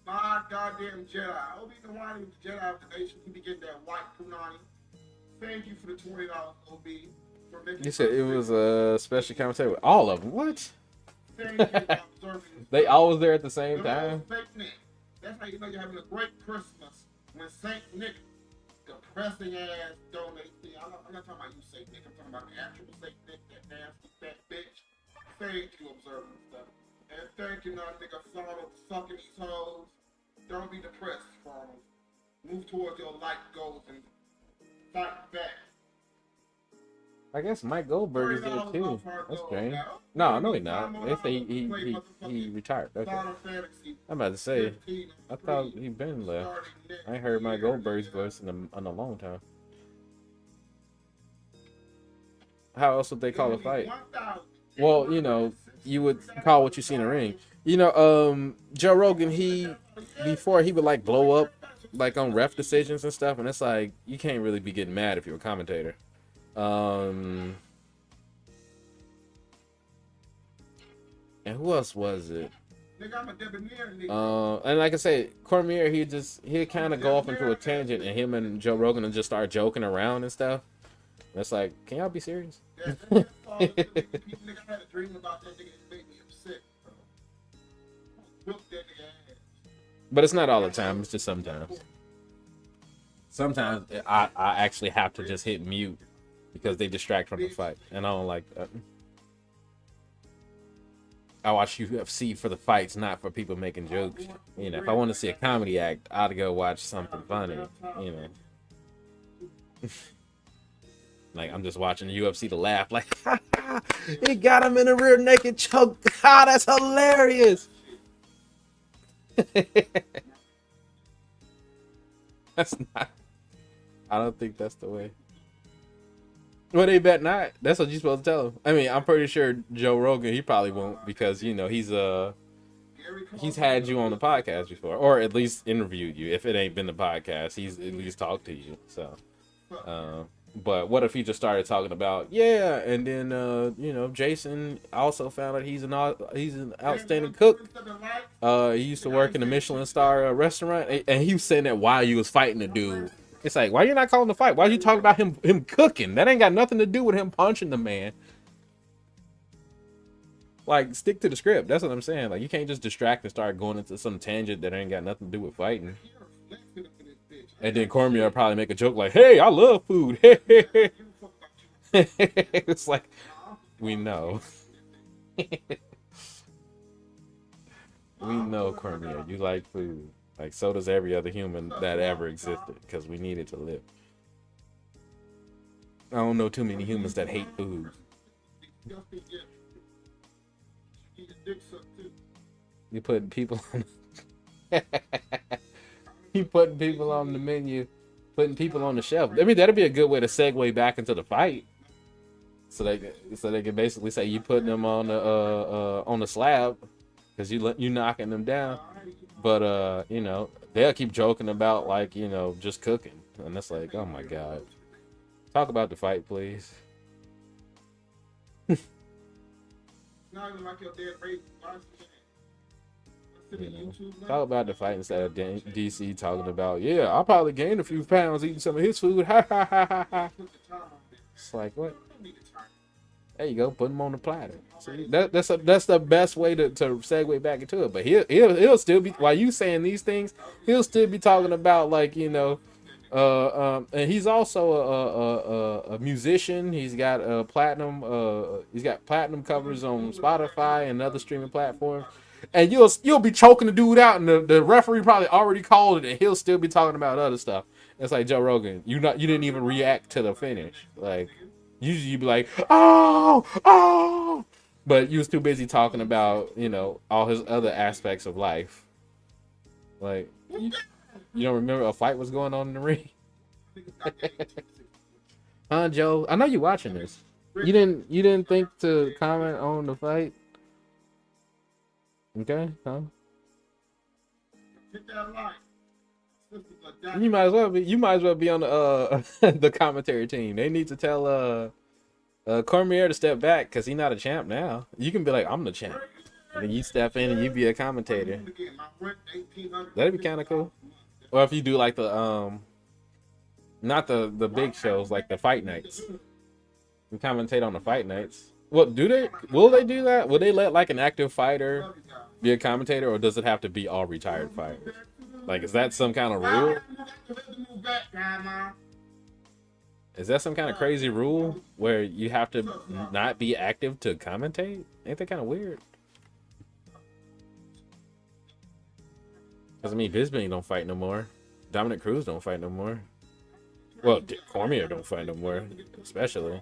My goddamn Jedi. Obi-Wan was the Jedi of the nation. He be getting that white punani. Thank you for the $20, OB. For making you said it was a special commentary with all of them. What? Thank you for observing. They always there at the same time. Saint Nick. That's how you know you're having a great Christmas when Saint Nick, depressing ass, donates. I'm not talking about you, Saint Nick. I'm talking about the actual Saint Nick, that nasty fat bitch. Thank you, observing stuff. And thank you, nigga, son of sucking these hoes. Don't be depressed, Farmers. Move towards your life goals and fight back. I guess Mike Goldberg is there too. That's strange. No, no, he not. They say he retired. Okay. I'm about to say, I thought he'd been left. I ain't heard Mike Goldberg's voice in a long time. How else would they call a fight? Well, you know, you would call what you see in the ring. You know, Joe Rogan, before he would like blow up like on ref decisions and stuff, and it's like you can't really be getting mad if you're a commentator. And who else was it? And like I said, Cormier, he'd kind of go off into a tangent, and him and Joe Rogan would just start joking around and stuff. And it's like, can y'all be serious? But it's not all the time. It's just sometimes. Sometimes I actually have to just hit mute because they distract from the fight, and I don't like that. I watch UFC for the fights, not for people making jokes. You know, if I want to see a comedy act, I'd go watch something funny. You know, like I'm just watching the UFC to laugh. Like, he got him in a rear naked choke. Ah, that's hilarious. That's not. I don't think that's the way. Well, they bet not. That's what you're supposed to tell him. I mean, I'm pretty sure Joe Rogan, he probably won't, because you know he's had you on the podcast before, or at least interviewed you. If it ain't been the podcast, he's at least talked to you. So, but what if he just started talking about and then you know, Jason also found out he's an outstanding cook. He used to work in a Michelin star restaurant, and he was saying that while you was fighting the dude. It's like, why you not calling the fight? Why you talking about him cooking? That ain't got nothing to do with him punching the man. Like, stick to the script. That's what I'm saying. Like, you can't just distract and start going into some tangent that ain't got nothing to do with fighting. And then Cormier will probably make a joke like, hey, I love food. It's like, we know. We know, Cormier, you like food. Like, so does every other human that ever existed, because we need it to live. I don't know too many humans that hate food. You putting people on you putting people on the menu, putting people on the shelf. I mean, that'd be a good way to segue back into the fight. So they can basically say you putting them on the slab because you knocking them down. But you know, they'll keep joking about, like, you know, just cooking, and it's like, oh my god, talk about the fight, please. You know, talk about the fight instead of DC talking about, I'll probably gain a few pounds eating some of his food. Ha ha ha ha ha. It's like, what? There you go, put him on the platter. See, that's the best way to segue back into it. But he'll still be, while you saying these things, he'll still be talking about, like, you know, and he's also a musician. He's got platinum covers on Spotify and other streaming platforms. And you'll be choking the dude out, and the referee probably already called it, and he'll still be talking about other stuff. It's like, Joe Rogan, you didn't even react to the finish. Like, usually you'd be like, oh, but you was too busy talking about, you know, all his other aspects of life. Like, you don't remember a fight was going on in the ring? Huh, Joe? I know you watching this. You didn't think to comment on the fight? Okay, huh? You might as well be on the the commentary team. They need to tell Cormier to step back, because he's not a champ now. You can be like, I'm the champ, and then you step in and you be a commentator. That'd be kind of cool. Or if you do like the not the big shows, like the fight nights. You commentate on the fight nights. What will they do that? Will they let, like, an active fighter be a commentator, or does it have to be all retired fighters? Like, is that some kind of rule? Is that some kind of crazy rule where you have to not be active to commentate? Ain't that kind of weird? Doesn't mean Bisping don't fight no more. Dominic Cruz don't fight no more. Well, Cormier don't fight no more, especially.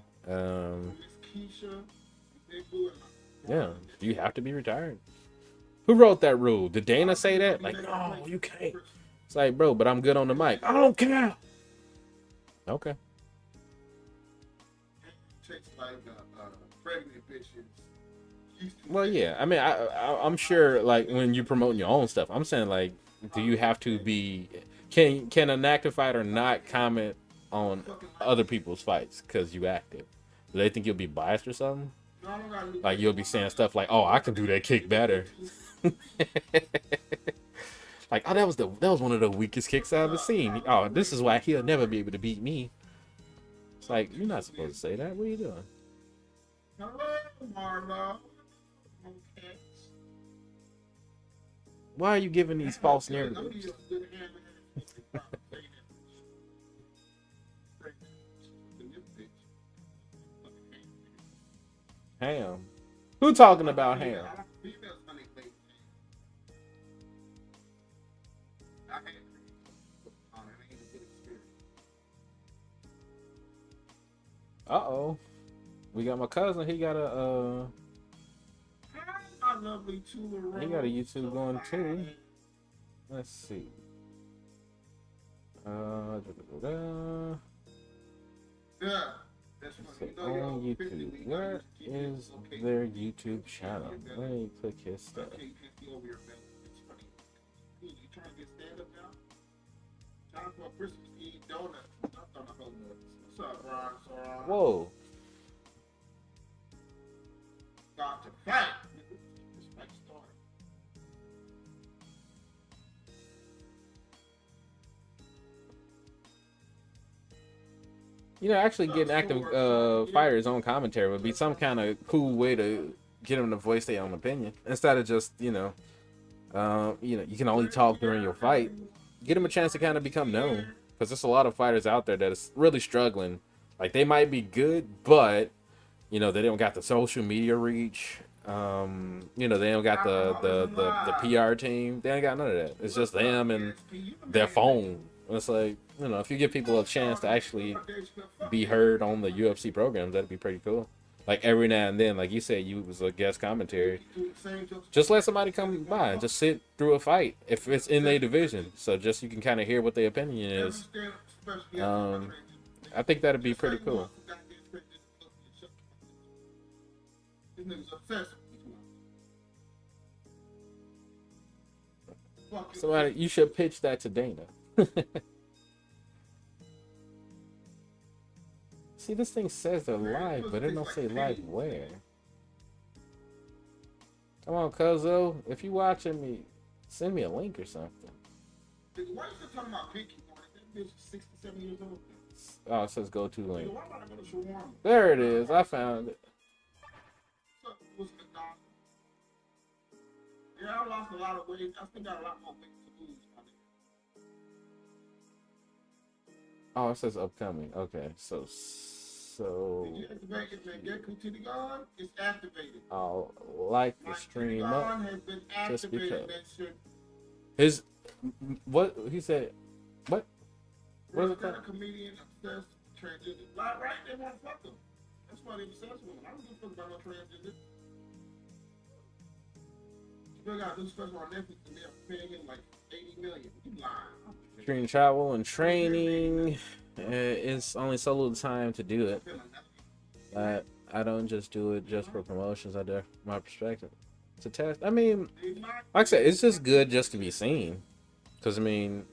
Yeah, do you have to be retired? Who wrote that rule? Did Dana say that? Like, no, you can't. It's like, bro, but I'm good on the mic. I don't care. Okay. Well, yeah. I mean, I'm sure, like, when you're promoting your own stuff, I'm saying, like, do you have to be... Can an active fighter not comment on other people's fights because you active? Do they think you'll be biased or something? Like, you'll be saying stuff like, oh, I can do that kick better. Like, oh, that was one of the weakest kicks I've ever seen. Oh, this is why he'll never be able to beat me. It's like, you're not supposed to say that. What are you doing? Hello, Marlo. Why are you giving these false narratives? Ham. Who talking about ham? Uh-oh. We got my cousin. He got a YouTube going too. Let's see. Yeah. On YouTube. Where is their YouTube channel? Let me click his stuff. You trying to get stand up now? Time for Christmas Eve donuts. What's up, Ron? Whoa. Got to fight. This fight started. You know, actually getting active fighters on commentary would be some kind of cool way to get them to voice their own opinion instead of just, you know, you can only talk during your fight. Get them a chance to kind of become known, because there's a lot of fighters out there that is really struggling. Like, they might be good, but you know, they don't got the social media reach. You know, they don't got the PR team. They ain't got none of that. It's just them and their phone. And it's like, you know, if you give people a chance to actually be heard on the UFC programs, that'd be pretty cool. Like, every now and then, like you said, you was a guest commentary. Just let somebody come by and just sit through a fight if it's in their division. So just you can kind of hear what their opinion is. I think that'd be pretty cool. Somebody, you should pitch that to Dana. See, this thing says they're live, but it don't say live where. Come on, Cuzzo. If you watching me, send me a link or something. Why are you still talking about Pinky? That bitch is 67 years old. Oh, it says go to link. There it is. I found it. Yeah, I lost a lot of weight. I still got a lot more weight to lose. Oh, it says upcoming. Okay, so. Did you activate it, man? Get continue on. It's activated. I'll like the stream up has been just activated, because. His what he said? What? What is it called? A comedian obsessed transgender. Right, they want to fuck them. That's why they obsessed with them. I don't give a fuck about no transgender. Still got this special on Netflix and they're paying him like $80 million. You lying? Stream travel and training. It's only so little time to do it. But I don't just do it just for promotions. I do it from my perspective. It's a test. I mean, like I said, it's just good just to be seen. Because, I mean,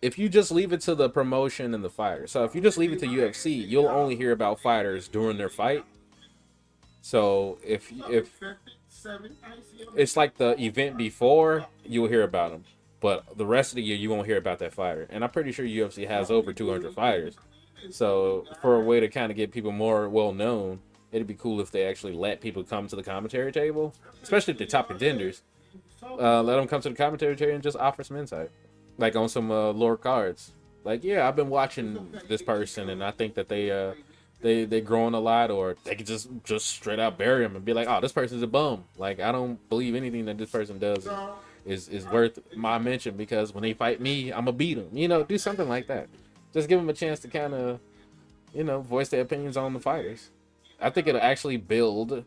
if you just leave it to the promotion and the fighter. So if you just leave it to UFC, you'll only hear about fighters during their fight. So if it's like the event before, you'll hear about them. But the rest of the year, you won't hear about that fighter. And I'm pretty sure UFC has over 200 fighters. So for a way to kind of get people more well-known, it'd be cool if they actually let people come to the commentary table, especially if they're top contenders. Let them come to the commentary table and just offer some insight. Like on some lower cards. Like, yeah, I've been watching this person, and I think that they growing a lot, or they could just straight out bury them and be like, oh, this person's a bum. Like, I don't believe anything that this person does is worth my mention because when they fight me, I'm gonna beat them. You know, do something like that. Just give them a chance to kind of, you know, voice their opinions on the fighters. I think it'll actually build.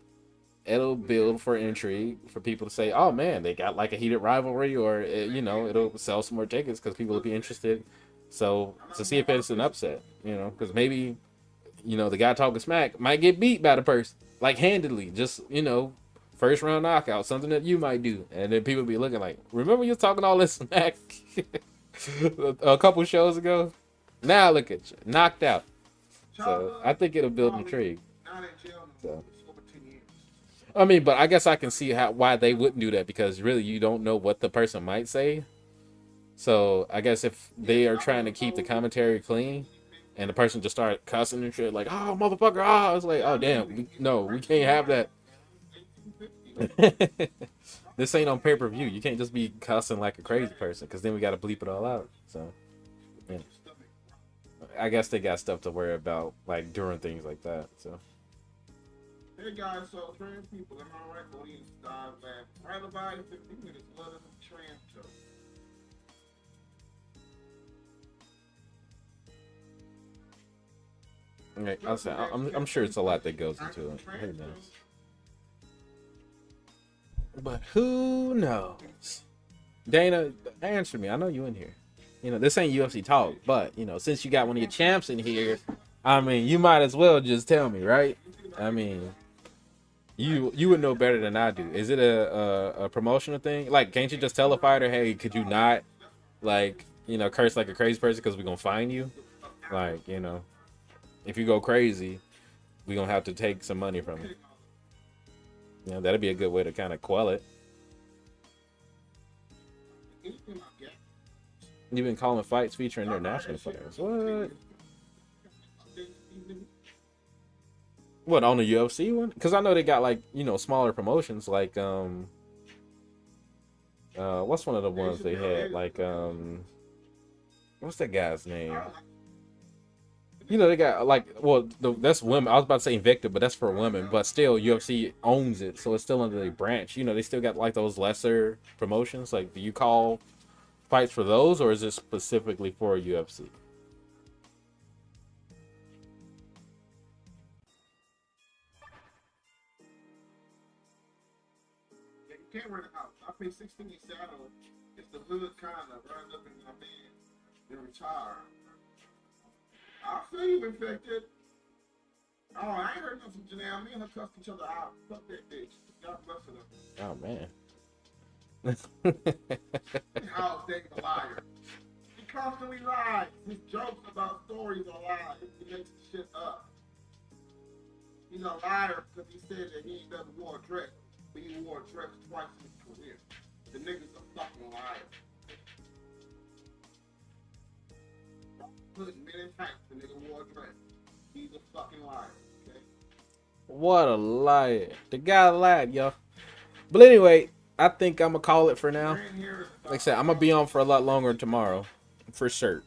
It'll build for intrigue for people to say, "Oh man, they got like a heated rivalry," or you know, it'll sell some more tickets because people will be interested. So to see if it's an upset, you know, because maybe, you know, the guy talking smack might get beat by the person like handedly, just, you know, first round knockout, something that you might do, and then people be looking like, "Remember you was talking all this smack a couple shows ago? Now look at you, knocked out." So I think it'll build intrigue. So. I mean, but I guess I can see why they wouldn't do that because really you don't know what the person might say. So I guess if they are trying to keep the commentary clean and the person just start cussing and shit like, "Oh motherfucker," oh, it's like, "Oh damn, we can't have that." This ain't on pay-per-view. You can't just be cussing like a crazy person because then we got to bleep it all out. So yeah, I guess they got stuff to worry about like during things like that. So. Hey guys, so trans people, am I right? Audience dive back. Right about 15 minutes, let us trans show. Okay, I'll say, I'm sure it's a lot that goes into it. Who knows? But who knows? Dana, answer me. I know you in here. You know, this ain't UFC talk, but, you know, since you got one of your champs in here, I mean, you might as well just tell me, right? I mean, you would know better than I do. Is it a promotional thing? Like, can't you just tell a fighter, "Hey, could you not, like, you know, curse like a crazy person because we're going to fine you?" Like, you know, if you go crazy, we're going to have to take some money from you. You know, that'd be a good way to kind of quell it. You've been calling fights featuring international fighters. What? What, on the UFC one? Because I know they got, like, you know, smaller promotions, like, what's one of the ones they had? Like, what's that guy's name? You know, they got, like, well, that's women. I was about to say Invicta, but that's for women. But still, UFC owns it, so it's still under the branch. You know, they still got, like, those lesser promotions. Like, do you call fights for those, or is it specifically for UFC? You can't rent a house. I pay 16 saddle. It's the hood kind of run up in my bed and retire. I'll feel you infected. Oh, I ain't heard nothing from Janelle. Me and her cussed each other out. Fuck that bitch. God bless her. Oh, man. How's David a liar? He constantly lies. His jokes about stories are lies. He makes the shit up. He's a liar because he said that he never wore a dress. But he wore a dress twice in his career. The nigga's a fucking liar. Put men in tights, the nigga wore a dress. He's a fucking liar, okay? What a liar. The guy lied, y'all. But anyway, I think I'm going to call it for now. Like I said, I'm going to be on for a lot longer tomorrow. For sure.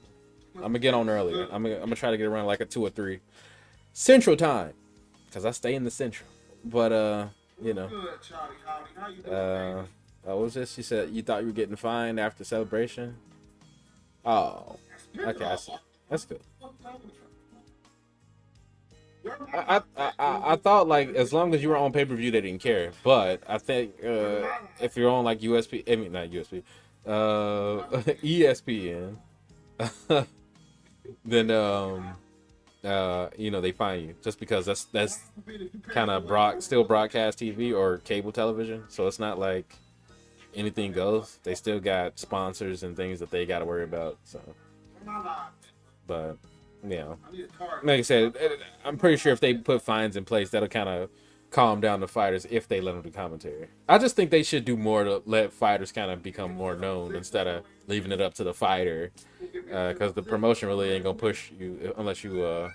I'm going to get on earlier. I'm going to try to get around like a 2 or 3 Central Time. Because I stay in the Central. But, you know. What was this? You said you thought you were getting fined after celebration? Oh. Okay, I see. That's good. I thought, like, as long as you were on pay-per-view, they didn't care. But I think if you're on, like, USP, I mean, not USP, ESPN, then, you know, they fine you. Just because that's kind of still broadcast TV or cable television. So it's not like anything goes. They still got sponsors and things that they got to worry about. So, but... Yeah, like I said, I'm pretty sure if they put fines in place, that'll kind of calm down the fighters if they let them do commentary. I just think they should do more to let fighters kind of become more known instead of leaving it up to the fighter, because the promotion really ain't gonna push you unless you,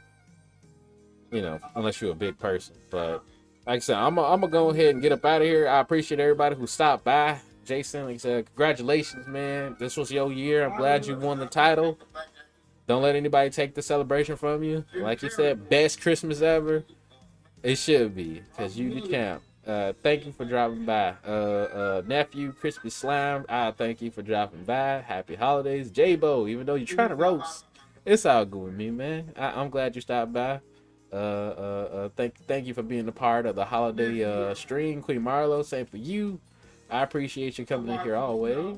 you know, unless you're a big person. But like I said, I'm gonna go ahead and get up out of here. I appreciate everybody who stopped by. Jason, like I said, congratulations, man. This was your year. I'm glad you won the title. Don't let anybody take the celebration from you. Like you said, best Christmas ever. It should be, because you the champ. Thank you for dropping by. Nephew Crispy Slime, I thank you for dropping by. Happy holidays, J-Bo. Even though you're trying to roast, it's all good with me, man. I'm glad you stopped by. Thank you for being a part of the holiday stream, Queen Marlo. Same for you. I appreciate you coming in here always.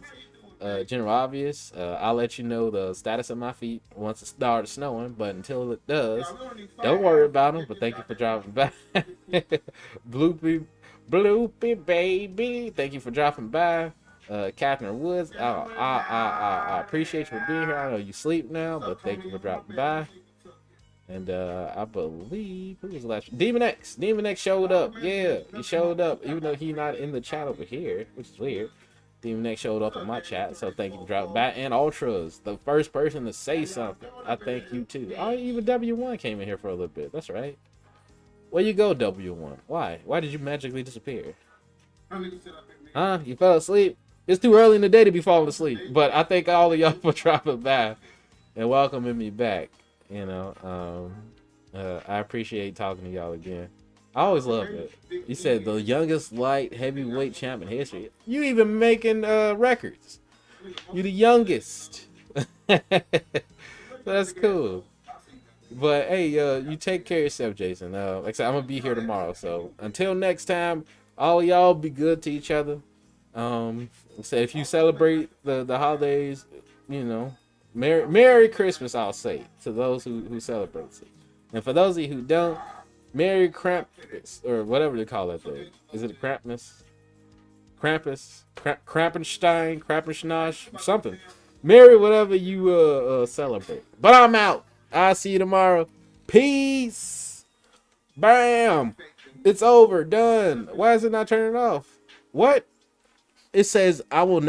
General Obvious, I'll let you know the status of my feet once it starts snowing, but until it does, don't worry about them. But thank you for dropping by. Bloopy, Bloopy, baby, thank you for dropping by. Catherine Woods, I appreciate you for being here. I know you sleep now, but thank you for dropping by. And I believe who was the last? Demon X. Demon X showed up. Yeah, he showed up, even though he's not in the chat over here, which is weird. Demon X showed up in my chat, so thank you for dropping by. And Ultras, the first person to say something. I thank you too. Oh, even W1 came in here for a little bit. That's right. Where you go, W1? Why? Why did you magically disappear? Huh? You fell asleep? It's too early in the day to be falling asleep. But I thank all of y'all for dropping by and welcoming me back. You know, I appreciate talking to y'all again. I always love it. You said the youngest light heavyweight champ in history. You even making records. You the youngest. That's cool. But hey, you take care of yourself, Jason. Like I said, I'm gonna be here tomorrow. So until next time, all of y'all be good to each other. So if you celebrate the holidays, you know, Merry Christmas, I'll say, to those who celebrate it. And for those of you who don't, Merry Krampus, or whatever they call that thing. Is it Krampus? Krampenstein, something. Merry whatever you celebrate. But I'm out. I'll see you tomorrow. Peace. Bam. It's over. Done. Why is it not turning off? What? It says I will